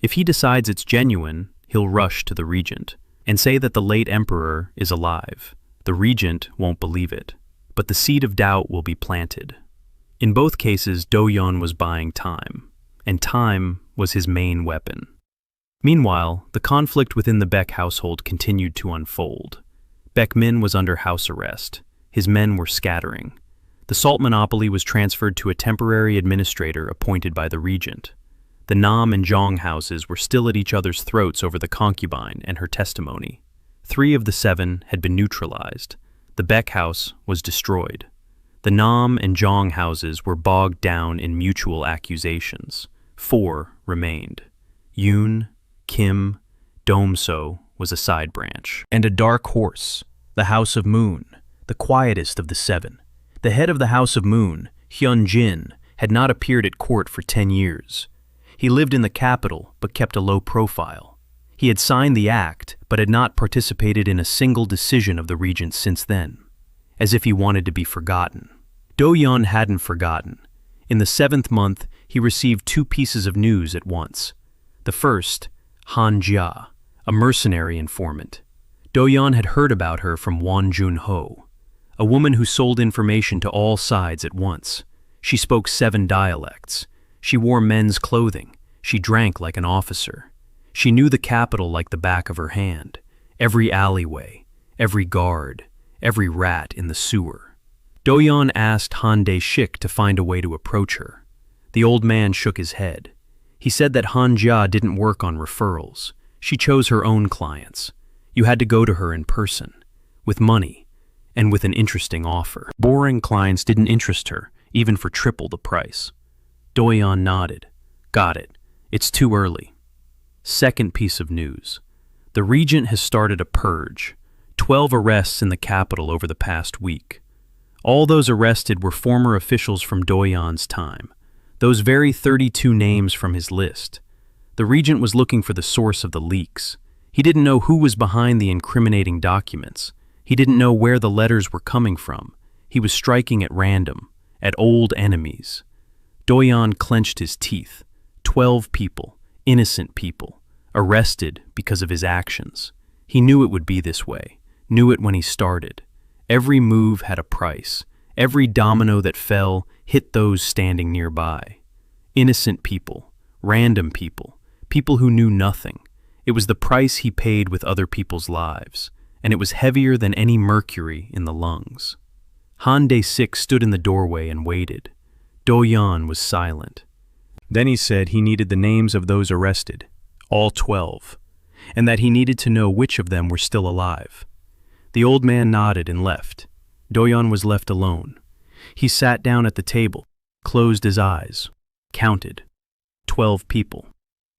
If he decides it's genuine, he'll rush to the regent and say that the late emperor is alive. The regent won't believe it, but the seed of doubt will be planted. In both cases, Doyun was buying time, and time was his main weapon. Meanwhile, the conflict within the Baek household continued to unfold. Baek Min was under house arrest. His men were scattering. The salt monopoly was transferred to a temporary administrator appointed by the regent. The Nam and Zhang houses were still at each other's throats over the concubine and her testimony. 3 of the 7 had been neutralized. The Baek house was destroyed. The Nam and Zhang houses were bogged down in mutual accusations. 4 remained. Yoon, Kim, Domso was a side branch. And a dark horse, the House of Moon, the quietest of the 7. The head of the House of Moon, Hyun Jin, had not appeared at court for 10 years. He lived in the capital but kept a low profile. He had signed the act but had not participated in a single decision of the regent since then, as if he wanted to be forgotten. Doyun hadn't forgotten. In the 7th month, he received 2 pieces of news at once. The first, Han Jia, a mercenary informant. Doyun had heard about her from Won Jun-ho, a woman who sold information to all sides at once. She spoke 7 dialects. She wore men's clothing. She drank like an officer. She knew the capital like the back of her hand. Every alleyway, every guard, every rat in the sewer. Doyun asked Han Dae-shik to find a way to approach her. The old man shook his head. He said that Han Jia didn't work on referrals. She chose her own clients. You had to go to her in person, with money, and with an interesting offer. Boring clients didn't interest her, even for triple the price. Doyun nodded. Got it. It's too early. Second piece of news. The regent has started a purge. 12 arrests in the capital over the past week. All those arrested were former officials from Doyun's time. Those very 32 names from his list. The regent was looking for the source of the leaks. He didn't know who was behind the incriminating documents. He didn't know where the letters were coming from. He was striking at random, at old enemies. Doyun clenched his teeth. 12 people, innocent people, arrested because of his actions. He knew it would be this way, knew it when he started. Every move had a price. Every domino that fell hit those standing nearby. Innocent people, Random people, people who knew nothing. It was the price he paid with other people's lives, and it was heavier than any mercury in the lungs. Han Dae-sik stood in the doorway and waited. Doyun was silent. Then he said he needed the names of those arrested, all 12, and that he needed to know which of them were still alive. The old man nodded and left. Doyun was left alone. He sat down at the table, closed his eyes, counted. 12 people.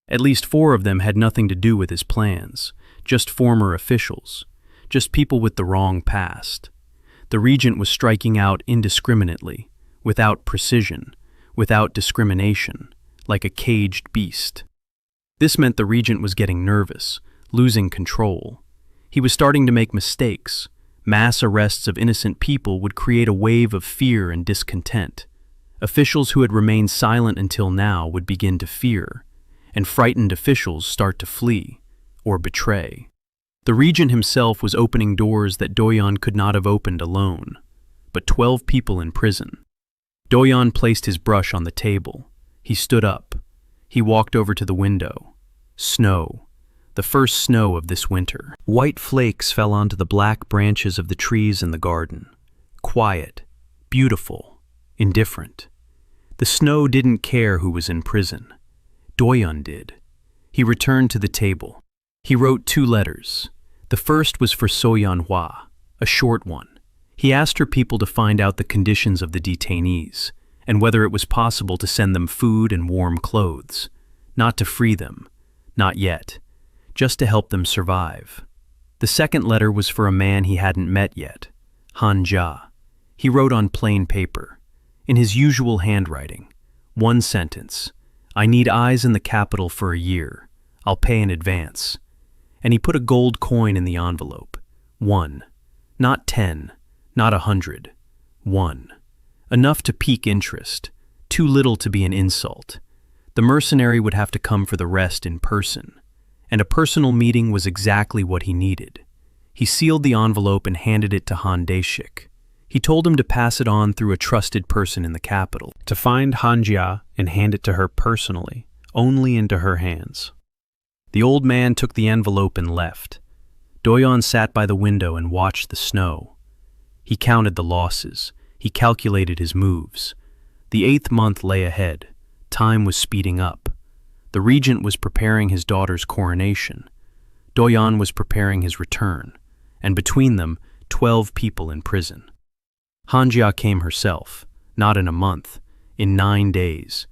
At least 4 of them had nothing to do with his plans, just former officials, just people with the wrong past. The regent was striking out indiscriminately, without precision, without discrimination, like a caged beast. This meant the regent was getting nervous, losing control. He was starting to make mistakes. Mass arrests of innocent people would create a wave of fear and discontent. Officials who had remained silent until now would begin to fear, and frightened officials start to flee or betray. The regent himself was opening doors that Doyun could not have opened alone, but 12 people in prison. Doyun placed his brush on the table. He stood up. He walked over to the window. Snow. The first snow of this winter. White flakes fell onto the black branches of the trees in the garden. Quiet, beautiful, indifferent. The snow didn't care who was in prison. Doyun did. He returned to the table. He wrote 2 letters. The first was for Manhwa, a short one. He asked her people to find out the conditions of the detainees, and whether it was possible to send them food and warm clothes. Not to free them, not yet, just to help them survive. The second letter was for a man he hadn't met yet, Han Ja. He wrote on plain paper, in his usual handwriting, 1 sentence, "I need eyes in the capital for a year. I'll pay in advance." And he put a gold coin in the envelope. 1. Not 10, not 100. 1. Enough to pique interest, too little to be an insult. The mercenary would have to come for the rest in person, and a personal meeting was exactly what he needed. He sealed the envelope and handed it to Han Dae-sik. He told him to pass it on through a trusted person in the capital, to find Han Jia and hand it to her personally, only into her hands. The old man took the envelope and left. Doyun sat by the window and watched the snow. He counted the losses. He calculated his moves. The 8th month lay ahead. Time was speeding up. The regent was preparing his daughter's coronation. Doyun was preparing his return, and between them, 12 people in prison. Han Jia came herself, not in a month, in 9 days.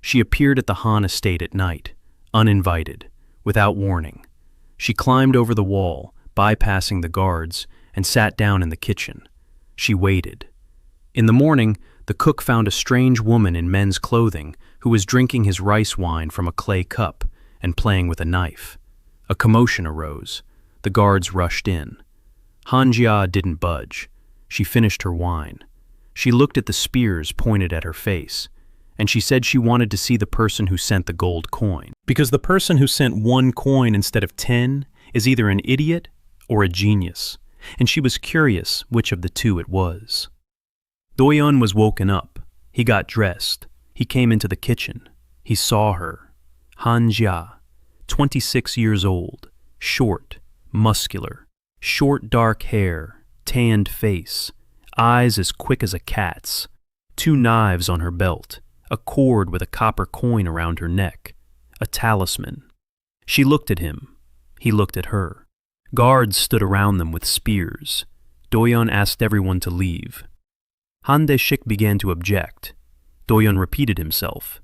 She appeared at the Han estate at night, uninvited, without warning. She climbed over the wall, bypassing the guards, and sat down in the kitchen. She waited. In the morning, the cook found a strange woman in men's clothing who was drinking his rice wine from a clay cup and playing with a knife. A commotion arose. The guards rushed in. Han Jia didn't budge. She finished her wine. She looked at the spears pointed at her face, and she said she wanted to see the person who sent the gold coin. Because the person who sent 1 coin instead of 10 is either an idiot or a genius, and she was curious which of the 2 it was. Doyun was woken up. He got dressed. He came into the kitchen. He saw her. Han Jia, 26 years old, short, muscular, short dark hair, tanned face, eyes as quick as a cat's, 2 knives on her belt, a cord with a copper coin around her neck, a talisman. She looked at him. He looked at her. Guards stood around them with spears. Doyun asked everyone to leave. Han Dae-sik began to object. Doyun repeated himself.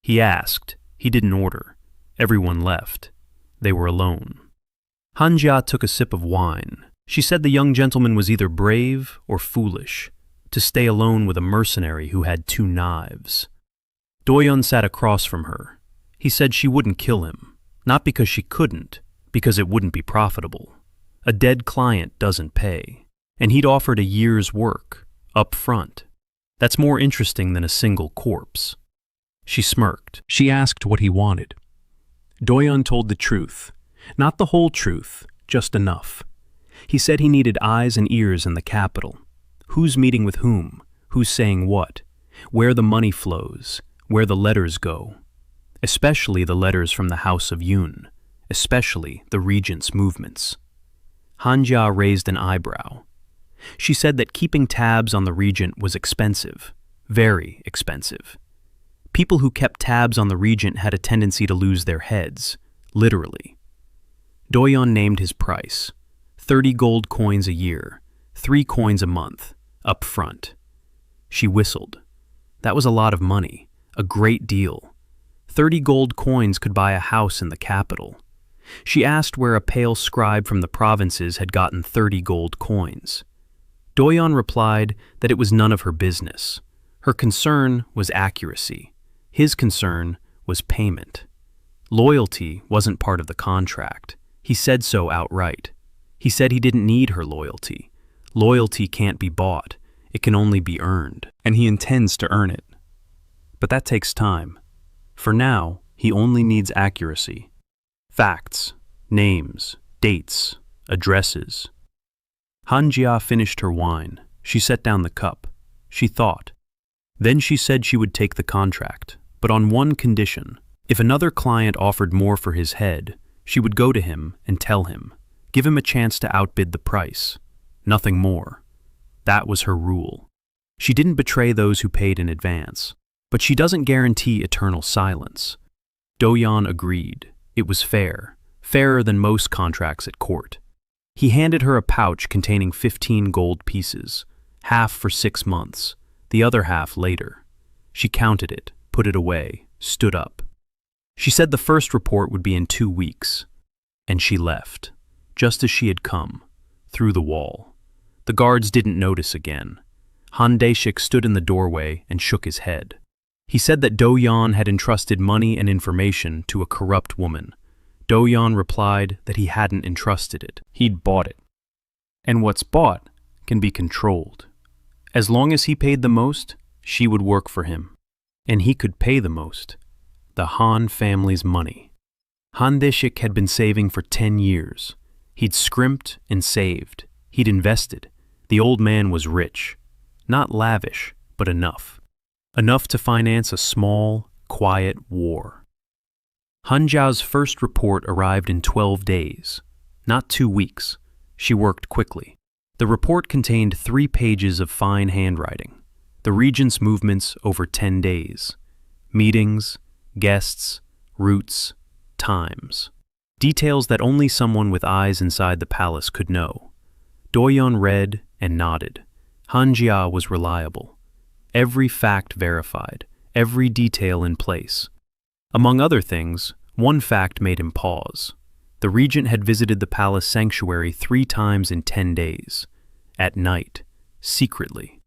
He asked. He didn't order. Everyone left. They were alone. Han Jia took a sip of wine. She said the young gentleman was either brave or foolish, to stay alone with a mercenary who had 2 knives. Doyun sat across from her. He said she wouldn't kill him, not because she couldn't, because it wouldn't be profitable. A dead client doesn't pay, and he'd offered a year's work, up front. That's more interesting than a single corpse. She smirked. She asked what he wanted. Doyun told the truth, not the whole truth, just enough. He said he needed eyes and ears in the capital. Who's meeting with whom? Who's saying what? Where the money flows? Where the letters go? especially the letters from the House of Yun, especially the regent's movements. Hanja raised an eyebrow. She said that keeping tabs on the regent was expensive, very expensive. People who kept tabs on the regent had a tendency to lose their heads, literally. Doyun named his price, 30 gold coins a year, 3 coins a month, up front. She whistled. That was a lot of money, a great deal. 30 gold coins could buy a house in the capital. She asked where a pale scribe from the provinces had gotten 30 gold coins. Doyun replied that it was none of her business. Her concern was accuracy. His concern was payment. Loyalty wasn't part of the contract. He said so outright. He said he didn't need her loyalty. Loyalty can't be bought. It can only be earned. And he intends to earn it. But that takes time. For now, he only needs accuracy. Facts, names, dates, addresses. Hanjia finished her wine. She set down the cup. She thought. Then she said she would take the contract, but on one condition. If another client offered more for his head, she would go to him and tell him, give him a chance to outbid the price. Nothing more. That was her rule. She didn't betray those who paid in advance, but she doesn't guarantee eternal silence. Doyun agreed. It was fair, fairer than most contracts at court. He handed her a pouch containing 15 gold pieces, half for 6 months, the other half later. She counted it, put it away, stood up. She said the first report would be in 2 weeks, and she left, just as she had come, through the wall. The guards didn't notice again. Han Daeshik stood in the doorway and shook his head. He said that Doyun had entrusted money and information to a corrupt woman. Doyun replied that he hadn't entrusted it. He'd bought it. And what's bought can be controlled. As long as he paid the most, she would work for him. And he could pay the most. The Han family's money. Han Daeshik had been saving for 10 years. He'd scrimped and saved. He'd invested. The old man was rich. Not lavish, but enough. Enough to finance a small, quiet war. Hanjia's first report arrived in 12 days, not 2 weeks. She worked quickly. The report contained 3 pages of fine handwriting. The regent's movements over 10 days. Meetings, guests, routes, times. Details that only someone with eyes inside the palace could know. Doyun read and nodded. Hanjia was reliable. Every fact verified, every detail in place. Among other things, one fact made him pause. The regent had visited the palace sanctuary 3 times in 10 days. At night, secretly.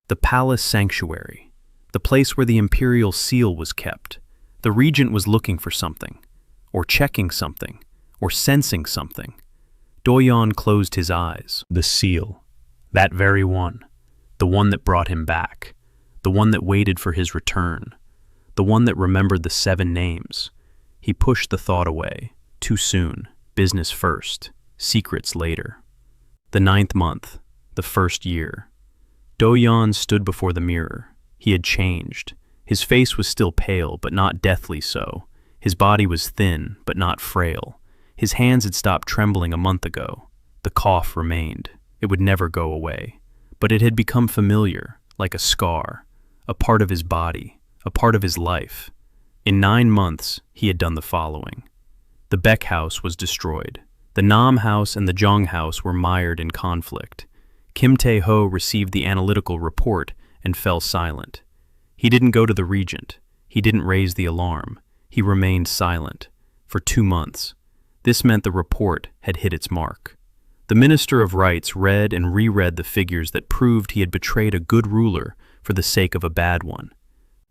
The palace sanctuary, the place where the imperial seal was kept. The regent was looking for something, or checking something, or sensing something. Doyun closed his eyes. The seal. That very one. The one that brought him back. The one that waited for his return. The one that remembered the 7 names. He pushed the thought away. Too soon. Business first. Secrets later. The 9th month. The 1st year. Doyun stood before the mirror. He had changed. His face was still pale, but not deathly so. His body was thin, but not frail. His hands had stopped trembling a month ago. The cough remained. It would never go away. But it had become familiar, like a scar, a part of his body, a part of his life. In 9 months, he had done the following. The Beck house was destroyed. The Nam house and the Zhang house were mired in conflict. Kim Tae-ho received the analytical report and fell silent. He didn't go to the regent. He didn't raise the alarm. He remained silent. For 2 months. This meant the report had hit its mark. The Minister of Rights read and reread the figures that proved he had betrayed a good ruler for the sake of a bad one.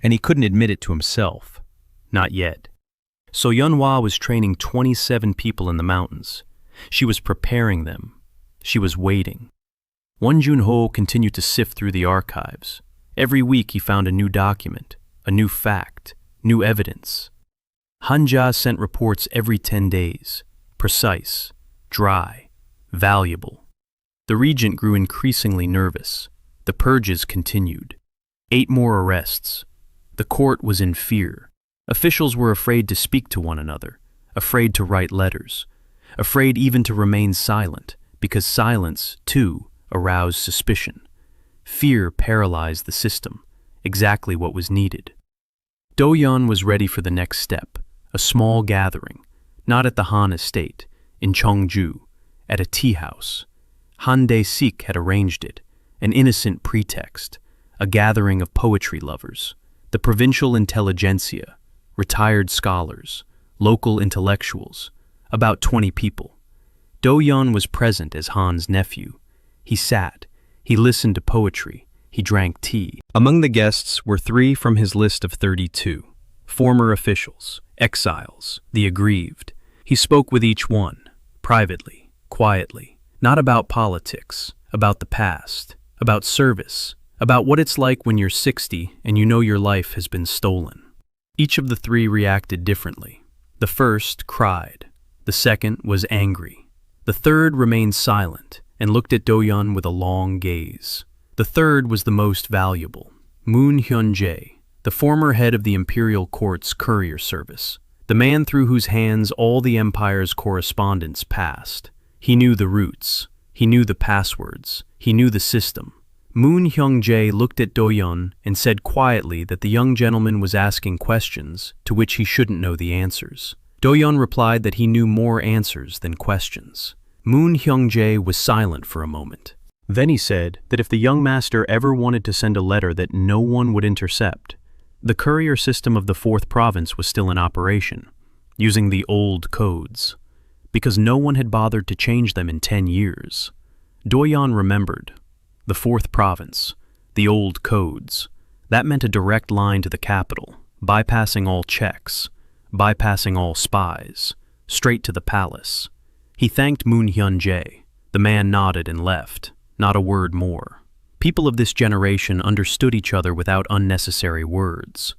And he couldn't admit it to himself. Not yet. So Yunhua was training 27 people in the mountains. She was preparing them. She was waiting. Won Junho continued to sift through the archives. Every week he found a new document, a new fact, new evidence. Hanja sent reports every 10 days, precise, dry, valuable. The regent grew increasingly nervous. The purges continued. 8 more arrests. The court was in fear. Officials were afraid to speak to one another, afraid to write letters, afraid even to remain silent, because silence, too, aroused suspicion. Fear paralyzed the system, exactly what was needed. Doyun was ready for the next step, a small gathering, not at the Han estate, in Cheongju, at a tea house. Han Dae-sik had arranged it, an innocent pretext, a gathering of poetry lovers, the provincial intelligentsia, retired scholars, local intellectuals, about 20 people. Doyun was present as Han's nephew. He sat, he listened to poetry, he drank tea. Among the guests were 3 from his list of 32, former officials, exiles, the aggrieved. He spoke with each one, privately, quietly, not about politics, about the past, about service, about what it's like when you're 60 and you know your life has been stolen. Each of the 3 reacted differently. The first cried, the second was angry. The third remained silent and looked at Doyun with a long gaze. The third was the most valuable, Moon Hyun-jae, the former head of the Imperial Court's courier service, the man through whose hands all the Empire's correspondence passed. He knew the routes, he knew the passwords, he knew the system. Moon Hyun-jae looked at Doyun and said quietly that the young gentleman was asking questions to which he shouldn't know the answers. Doyun replied that he knew more answers than questions. Moon Hyun-jae was silent for a moment. Then he said that if the young master ever wanted to send a letter that no one would intercept, the courier system of the 4th province was still in operation, using the old codes, because no one had bothered to change them in 10 years. Doyun remembered. The 4th province, the old codes, that meant a direct line to the capital, bypassing all checks, bypassing all spies, straight to the palace. He thanked Moon Hyun-jae. The man nodded and left, not a word more. People of this generation understood each other without unnecessary words.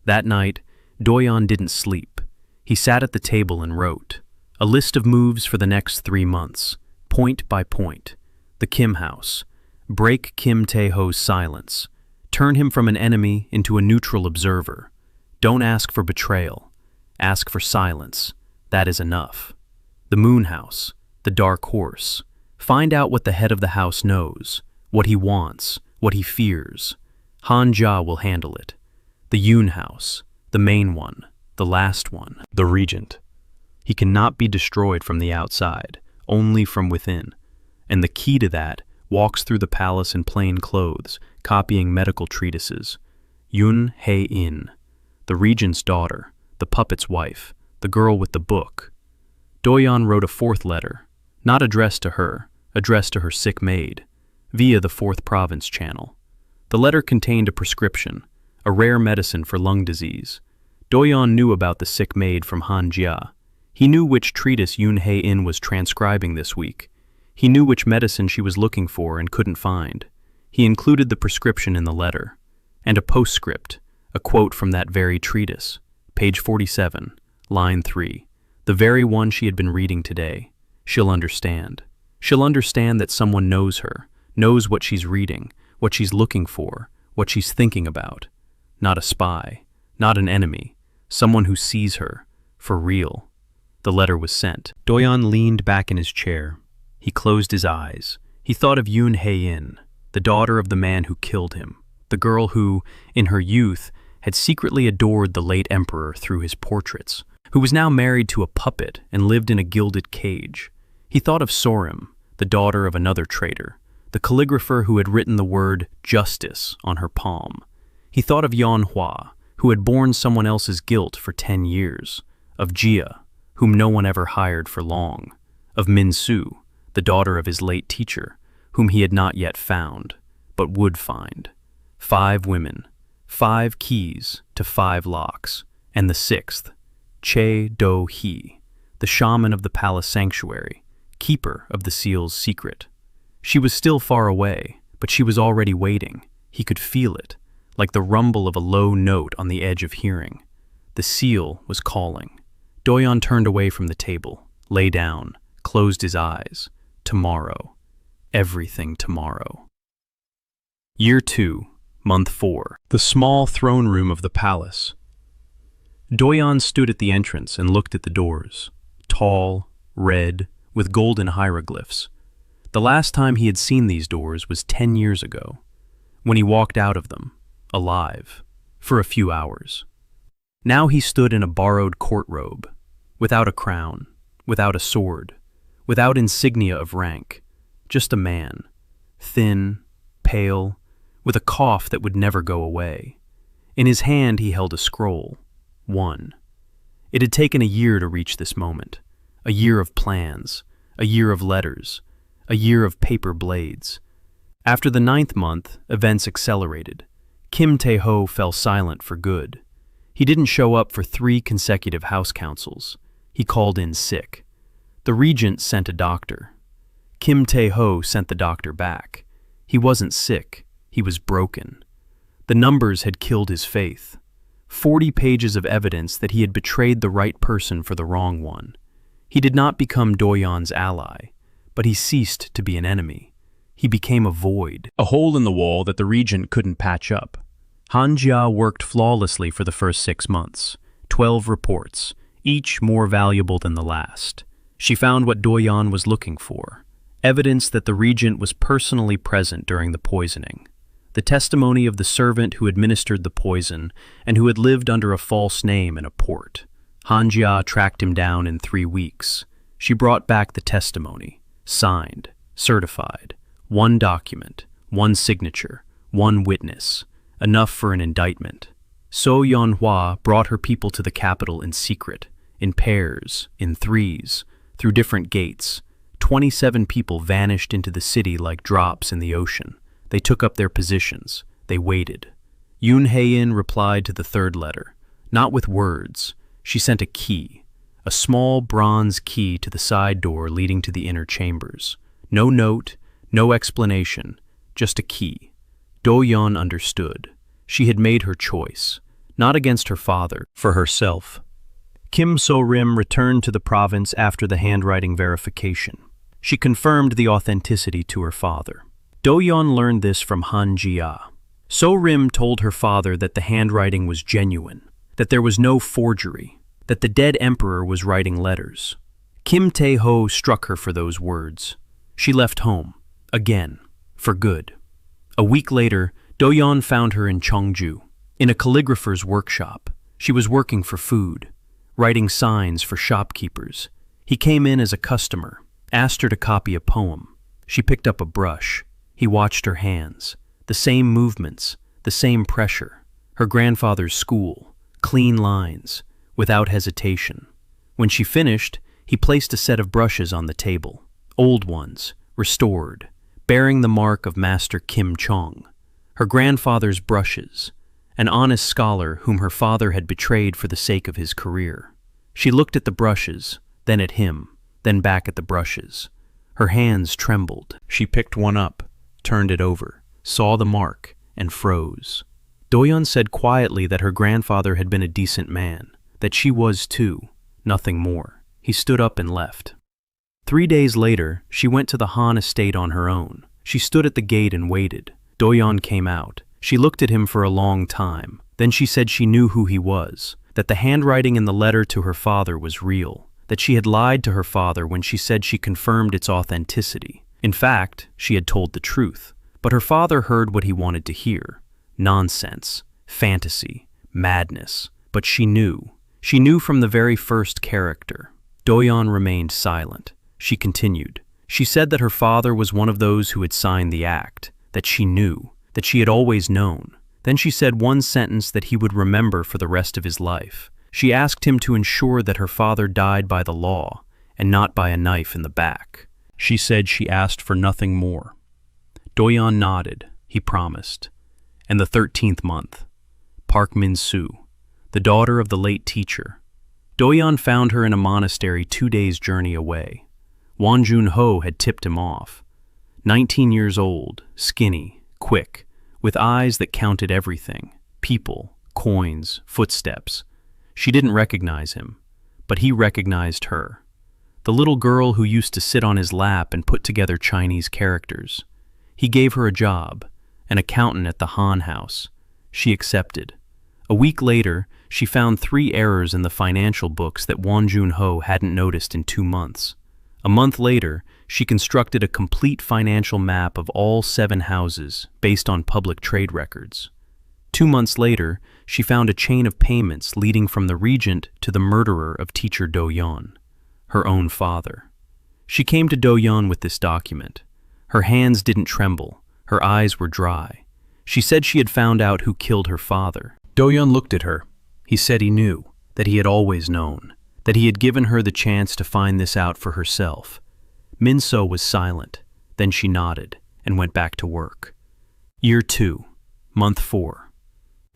That night, Doyun didn't sleep. He sat at the table and wrote a list of moves for the next 3 months, point by point. The Kim house. Break Kim Tae-ho's silence. Turn him from an enemy into a neutral observer. Don't ask for betrayal. Ask for silence. That is enough. The Moon house. The dark horse. Find out what the head of the house knows, what he wants, what he fears. Han Jia will handle it. The Yoon house. The main one. The last one. The regent. He cannot be destroyed from the outside, only from within. And the key to that walks through the palace in plain clothes, copying medical treatises. Yoon Hae-in, the regent's daughter, the puppet's wife, the girl with the book. Doyun wrote a 4th letter, not addressed to her, addressed to her sick maid, via the 4th province channel. The letter contained a prescription, a rare medicine for lung disease. Doyun knew about the sick maid from Han Jia. He knew which treatise Yoon Hae-in was transcribing this week. He knew which medicine she was looking for and couldn't find. He included the prescription in the letter, and a postscript, a quote from that very treatise, page 47, line 3, the very one she had been reading today. She'll understand. She'll understand that someone knows her, knows what she's reading, what she's looking for, what she's thinking about. Not a spy, not an enemy, someone who sees her, for real. The letter was sent. Doyun leaned back in his chair. He closed his eyes. He thought of Yoon Hae-in, the daughter of the man who killed him, the girl who, in her youth, had secretly adored the late emperor through his portraits, who was now married to a puppet and lived in a gilded cage. He thought of Sorim, the daughter of another traitor, the calligrapher who had written the word justice on her palm. He thought of Yanhua, who had borne someone else's guilt for 10 years, of Jia, whom no one ever hired for long, of Min-su, the daughter of his late teacher, whom he had not yet found, but would find. 5 women, 5 keys to 5 locks, and the 6th, Choi Doyun, the shaman of the palace sanctuary, keeper of the seal's secret. She was still far away, but she was already waiting. He could feel it, like the rumble of a low note on the edge of hearing. The seal was calling. Doyun turned away from the table, lay down, closed his eyes. Tomorrow. Everything tomorrow. Year 2, Month 4. The small throne room of the palace. Doyun stood at the entrance and looked at the doors. Tall, red, with golden hieroglyphs. The last time he had seen these doors was 10 years ago, when he walked out of them, alive, for a few hours. Now he stood in a borrowed court robe, without a crown, without a sword, without insignia of rank, just a man, thin, pale, with a cough that would never go away. In his hand he held a scroll, one. It had taken a year to reach this moment, a year of plans, a year of letters, a year of paper blades. After the 9th month, events accelerated. Kim Tae-ho fell silent for good. He didn't show up for 3 consecutive house councils. He called in sick. The regent sent a doctor. Kim Tae-ho sent the doctor back. He wasn't sick, he was broken. The numbers had killed his faith. 40 pages of evidence that he had betrayed the right person for the wrong one. He did not become Doyun's ally, but he ceased to be an enemy. He became a void, a hole in the wall that the regent couldn't patch up. Han Jia worked flawlessly for the first 6 months, 12 reports, each more valuable than the last. She found what Doyun was looking for, evidence that the regent was personally present during the poisoning. The testimony of the servant who administered the poison and who had lived under a false name in a port. Han Jia tracked him down in 3 weeks. She brought back the testimony, signed, certified, 1 document, 1 signature, 1 witness, enough for an indictment. So Manhwa brought her people to the capital in secret, in pairs, in threes, through different gates. 27 people vanished into the city like drops in the ocean. They took up their positions. They waited. Yoon Hae-in replied to the 3rd letter, not with words. She sent a key, a small bronze key to the side door leading to the inner chambers. No note, no explanation, just a key. Doyun understood. She had made her choice, not against her father, for herself. Kim So-rim returned to the province after the handwriting verification. She confirmed the authenticity to her father. Doyun learned this from Han Jia. So-rim told her father that the handwriting was genuine, that there was no forgery, that the dead emperor was writing letters. Kim Tae-ho struck her for those words. She left home, again, for good. A week later, Doyun found her in Cheongju, in a calligrapher's workshop. She was working for food, writing signs for shopkeepers. He came in as a customer, asked her to copy a poem. She picked up a brush. He watched her hands, the same movements, the same pressure. Her grandfather's school, clean lines, without hesitation. When she finished, he placed a set of brushes on the table, old ones, restored, bearing the mark of Master Kim Chong. Her grandfather's brushes, an honest scholar whom her father had betrayed for the sake of his career. She looked at the brushes, then at him, then back at the brushes. Her hands trembled. She picked one up, turned it over, saw the mark, and froze. Doyun said quietly that her grandfather had been a decent man, that she was too, nothing more. He stood up and left. 3 days later, she went to the Han estate on her own. She stood at the gate and waited. Doyun came out. She looked at him for a long time. Then she said she knew who he was, that the handwriting in the letter to her father was real, that she had lied to her father when she said she confirmed its authenticity. In fact, she had told the truth, but her father heard what he wanted to hear. Nonsense, fantasy, madness. But she knew. She knew from the very first character. Doyun remained silent. She continued. She said that her father was one of those who had signed the act, that she knew, that she had always known. Then she said one sentence that he would remember for the rest of his life. She asked him to ensure that her father died by the law and not by a knife in the back. She said she asked for nothing more. Doyun nodded. He promised. And the 13th month, Park Min-soo, the daughter of the late teacher. Doyun found her in a monastery 2 days' journey away. Won Jun-ho had tipped him off. 19 years old, skinny, quick, with eyes that counted everything, people, coins, footsteps. She didn't recognize him, but he recognized her. The little girl who used to sit on his lap and put together Chinese characters. He gave her a job, an accountant at the Han house. She accepted. A week later, she found 3 errors in the financial books that Won Jun-ho hadn't noticed in 2 months. A month later, she constructed a complete financial map of all 7 houses based on public trade records. 2 months later, she found a chain of payments leading from the regent to the murderer of teacher Doyun, her own father. She came to Doyun with this document. Her hands didn't tremble, her eyes were dry. She said she had found out who killed her father. Doyun looked at her. He said he knew, that he had always known, that he had given her the chance to find this out for herself. Min-so was silent, then she nodded and went back to work. Year 2, month 4.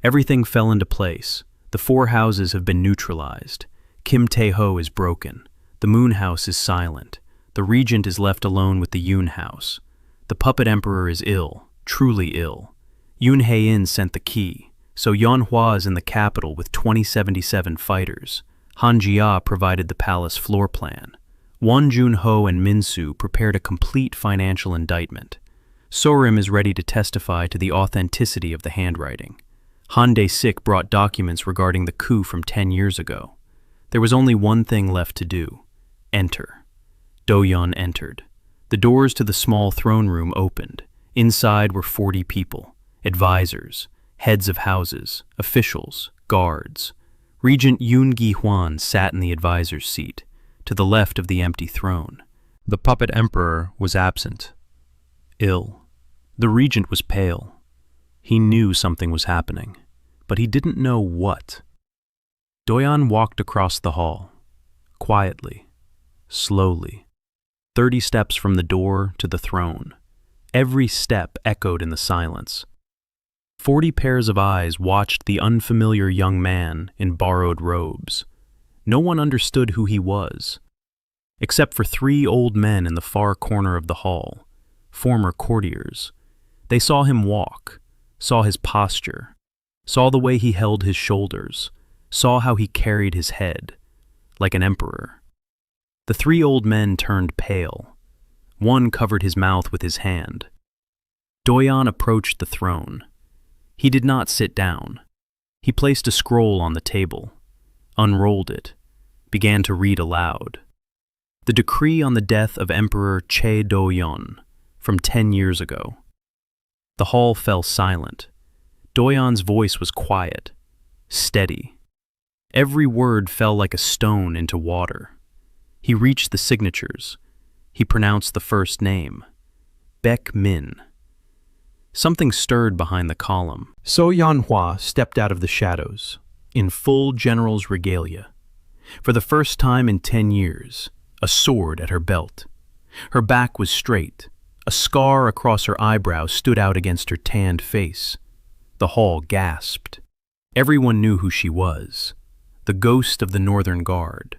Everything fell into place. The 4 houses have been neutralized. Kim Tae-ho is broken. The Moon House is silent. The regent is left alone with the Yoon House. The puppet emperor is ill, truly ill. Yoon Hae-in sent the key, so Manhwa is in the capital with 2077 fighters. Han Jia provided the palace floor plan. Won Jun-ho and Min-soo prepared a complete financial indictment. Sorim is ready to testify to the authenticity of the handwriting. Han Dae-sik brought documents regarding the coup from 10 years ago. There was only one thing left to do: enter. Doyun entered. The doors to the small throne room opened. Inside were 40 people, advisors, heads of houses, officials, guards. Regent Yoon Gi-hwan sat in the advisor's seat, to the left of the empty throne. The puppet emperor was absent, ill. The regent was pale. He knew something was happening, but he didn't know what. Doyun walked across the hall, quietly, slowly, 30 steps from the door to the throne. Every step echoed in the silence. 40 pairs of eyes watched the unfamiliar young man in borrowed robes. No one understood who he was, except for 3 old men in the far corner of the hall, former courtiers. They saw him walk, saw his posture, saw the way he held his shoulders, saw how he carried his head, like an emperor. The 3 old men turned pale. One covered his mouth with his hand. Doyun approached the throne. He did not sit down. He placed a scroll on the table, unrolled it, began to read aloud. The decree on the death of Emperor Choi Doyun from 10 years ago. The hall fell silent. Doyun's voice was quiet, steady. Every word fell like a stone into water. He reached the signatures. He pronounced the first name, Baek Min. Something stirred behind the column. So Manhwa stepped out of the shadows, in full general's regalia. For the first time in 10 years, a sword at her belt. Her back was straight. A scar across her eyebrow stood out against her tanned face. The hall gasped. Everyone knew who she was, the ghost of the Northern Guard.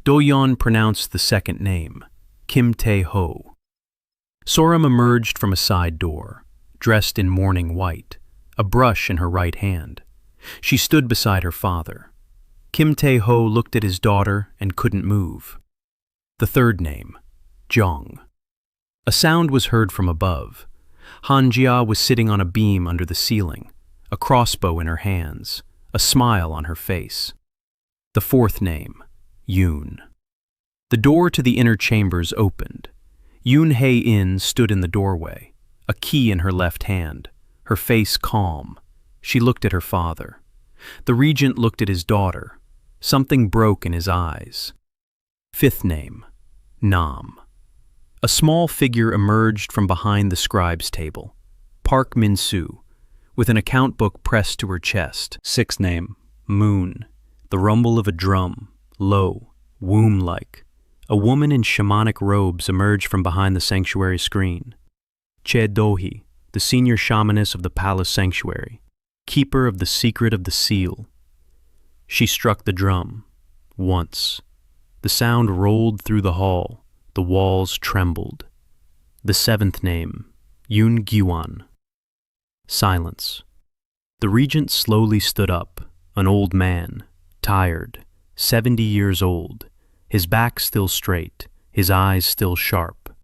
Doyun pronounced the second name, Kim Tae-ho. Sorim emerged from a side door, dressed in mourning white, a brush in her right hand. She stood beside her father. Kim Tae-ho looked at his daughter and couldn't move. The third name, Jong. A sound was heard from above. Han Jia was sitting on a beam under the ceiling, a crossbow in her hands, a smile on her face. The fourth name, Yoon. The door to the inner chambers opened. Yoon Hae-in stood in the doorway, a key in her left hand, her face calm. She looked at her father. The regent looked at his daughter. Something broke in his eyes. Fifth name, Nam. A small figure emerged from behind the scribe's table, Park Min-soo, with an account book pressed to her chest. Sixth name, Moon. The rumble of a drum, low, womb-like. A woman in shamanic robes emerged from behind the sanctuary screen. Choi Doyun, the senior shamaness of the palace sanctuary, keeper of the secret of the seal. She struck the drum, once. The sound rolled through the hall. The walls trembled. The seventh name, Yoon Gi-hwan. Silence. The regent slowly stood up, an old man, tired, 70 years old, his back still straight, his eyes still sharp.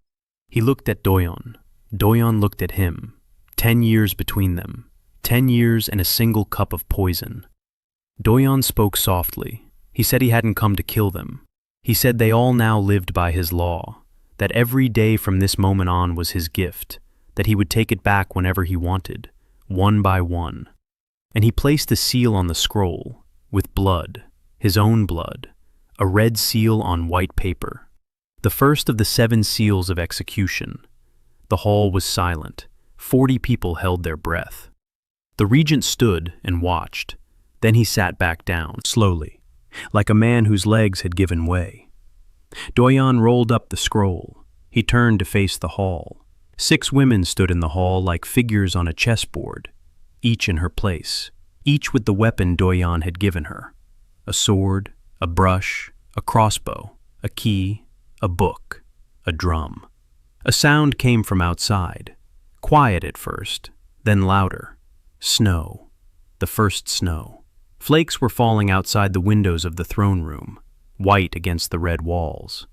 He looked at Doyun. Doyun looked at him. 10 years between them. 10 years and a single cup of poison. Doyun spoke softly. He said he hadn't come to kill them. He said they all now lived by his law, that every day from this moment on was his gift, that he would take it back whenever he wanted, one by one. And he placed a seal on the scroll, with blood, his own blood, a red seal on white paper. The first of the 7 seals of execution. The hall was silent. 40 people held their breath. The regent stood and watched. Then he sat back down, slowly, like a man whose legs had given way. Doyun rolled up the scroll. He turned to face the hall. 6 women stood in the hall like figures on a chessboard, each in her place, each with the weapon Doyun had given her. A sword, a brush, a crossbow, a key, a book, a drum. A sound came from outside, quiet at first, then louder. Snow. The first snow. Flakes were falling outside the windows of the throne room, white against the red walls.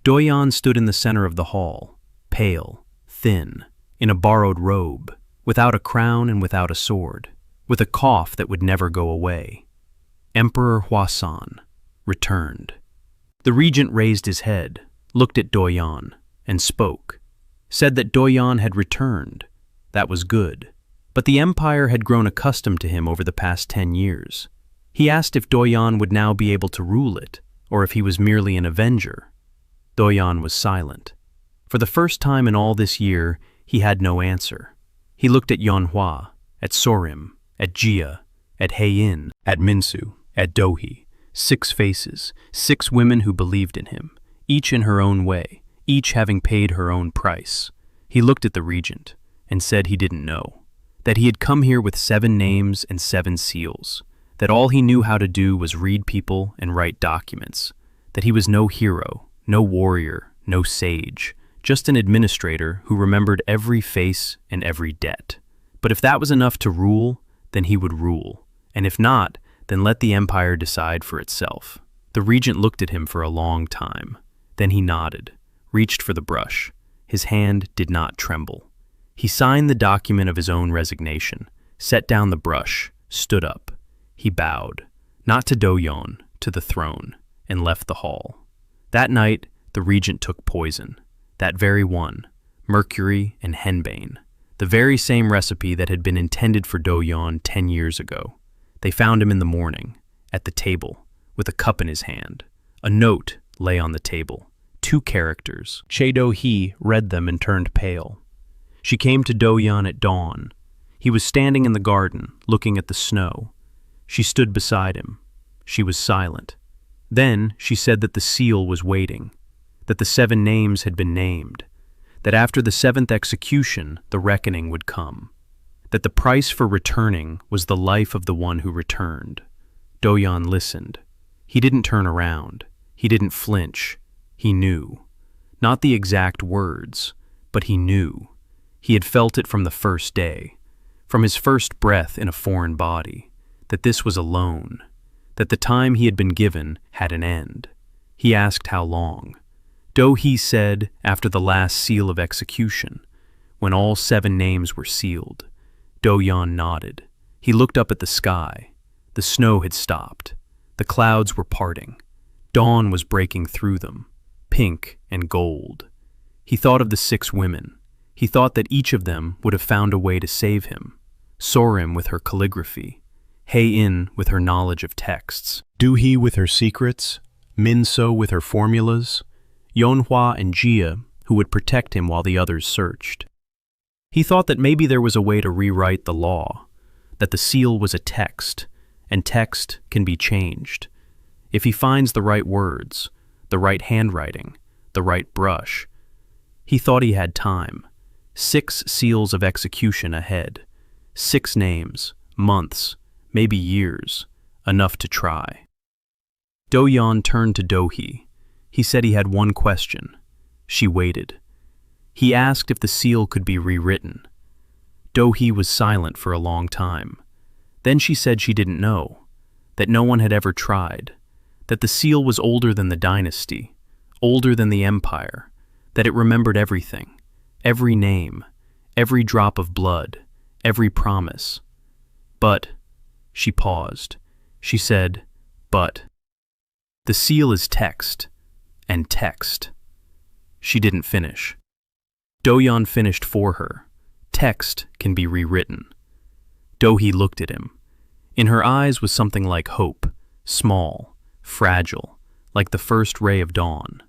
Doyun stood in the center of the hall, pale, thin, in a borrowed robe, without a crown and without a sword, with a cough that would never go away. Emperor Hwasan returned. The regent raised his head, looked at Doyun, and spoke, said that Doyun had returned. That was good. But the empire had grown accustomed to him over the past 10 years. He asked if Doyun would now be able to rule it, or if he was merely an avenger. Doyun was silent. For the first time in all this year, he had no answer. He looked at Manhwa, at Sorim, at Jia, at Heiin, at Minsu, at Dohi. 6 faces, 6 women who believed in him, each in her own way, each having paid her own price. He looked at the regent and said he didn't know. That he had come here with 7 names and 7 seals, that all he knew how to do was read people and write documents, that he was no hero, no warrior, no sage, just an administrator who remembered every face and every debt. But if that was enough to rule, then he would rule, and if not, then let the empire decide for itself. The regent looked at him for a long time. Then he nodded, reached for the brush. His hand did not tremble. He signed the document of his own resignation, set down the brush, stood up. He bowed, not to Doyun, to the throne, and left the hall. That night, the regent took poison. That very one, mercury and henbane, the very same recipe that had been intended for Doyun 10 years ago. They found him in the morning, at the table, with a cup in his hand. A note lay on the table, 2 characters. Choi Doyun read them and turned pale. She came to Doyun at dawn. He was standing in the garden, looking at the snow. She stood beside him. She was silent. Then she said that the seal was waiting, that the 7 names had been named, that after the 7th execution, the reckoning would come, that the price for returning was the life of the one who returned. Doyun listened. He didn't turn around. He didn't flinch. He knew. Not the exact words, but he knew. He had felt it from the first day, from his first breath in a foreign body, that this was alone, that the time he had been given had an end. He asked how long. Dohi said after the last seal of execution, when all 7 names were sealed. Doyun nodded. He looked up at the sky. The snow had stopped. The clouds were parting. Dawn was breaking through them, pink and gold. He thought of the 6 women. He thought that each of them would have found a way to save him. Sorim with her calligraphy, Heiin with her knowledge of texts, Dohi with her secrets, Minso with her formulas, Manhwa and Jia who would protect him while the others searched. He thought that maybe there was a way to rewrite the law, that the seal was a text, and text can be changed. If he finds the right words, the right handwriting, the right brush. He thought he had time. 6 seals of execution ahead. 6 names, months, maybe years, enough to try. Doyun turned to Dohi. He said he had one question. She waited. He asked if the seal could be rewritten. Dohi was silent for a long time. Then she said she didn't know, that no one had ever tried, that the seal was older than the dynasty, older than the empire, that it remembered everything, every name, every drop of blood, every promise. But, she paused, She said, "But the seal is text, and text." She didn't finish. Doyun finished for her. Text can be rewritten. Dohee looked at him. In her eyes was something like hope, small, fragile, like the first ray of dawn.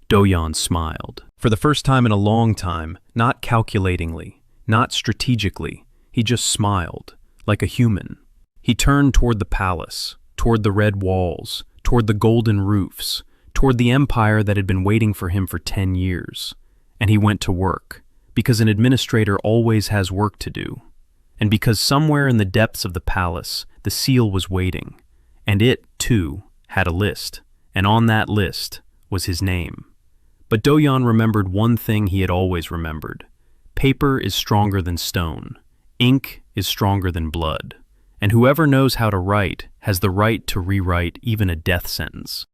Doyun smiled. For the first time in a long time, not calculatingly, not strategically, he just smiled, like a human. He turned toward the palace, toward the red walls, toward the golden roofs, toward the empire that had been waiting for him for 10 years. And he went to work, because an administrator always has work to do. And because somewhere in the depths of the palace, the seal was waiting. And it, too, had a list. And on that list was his name. But Doyun remembered one thing he had always remembered. Paper is stronger than stone. Ink is stronger than blood. And whoever knows how to write has the right to rewrite even a death sentence.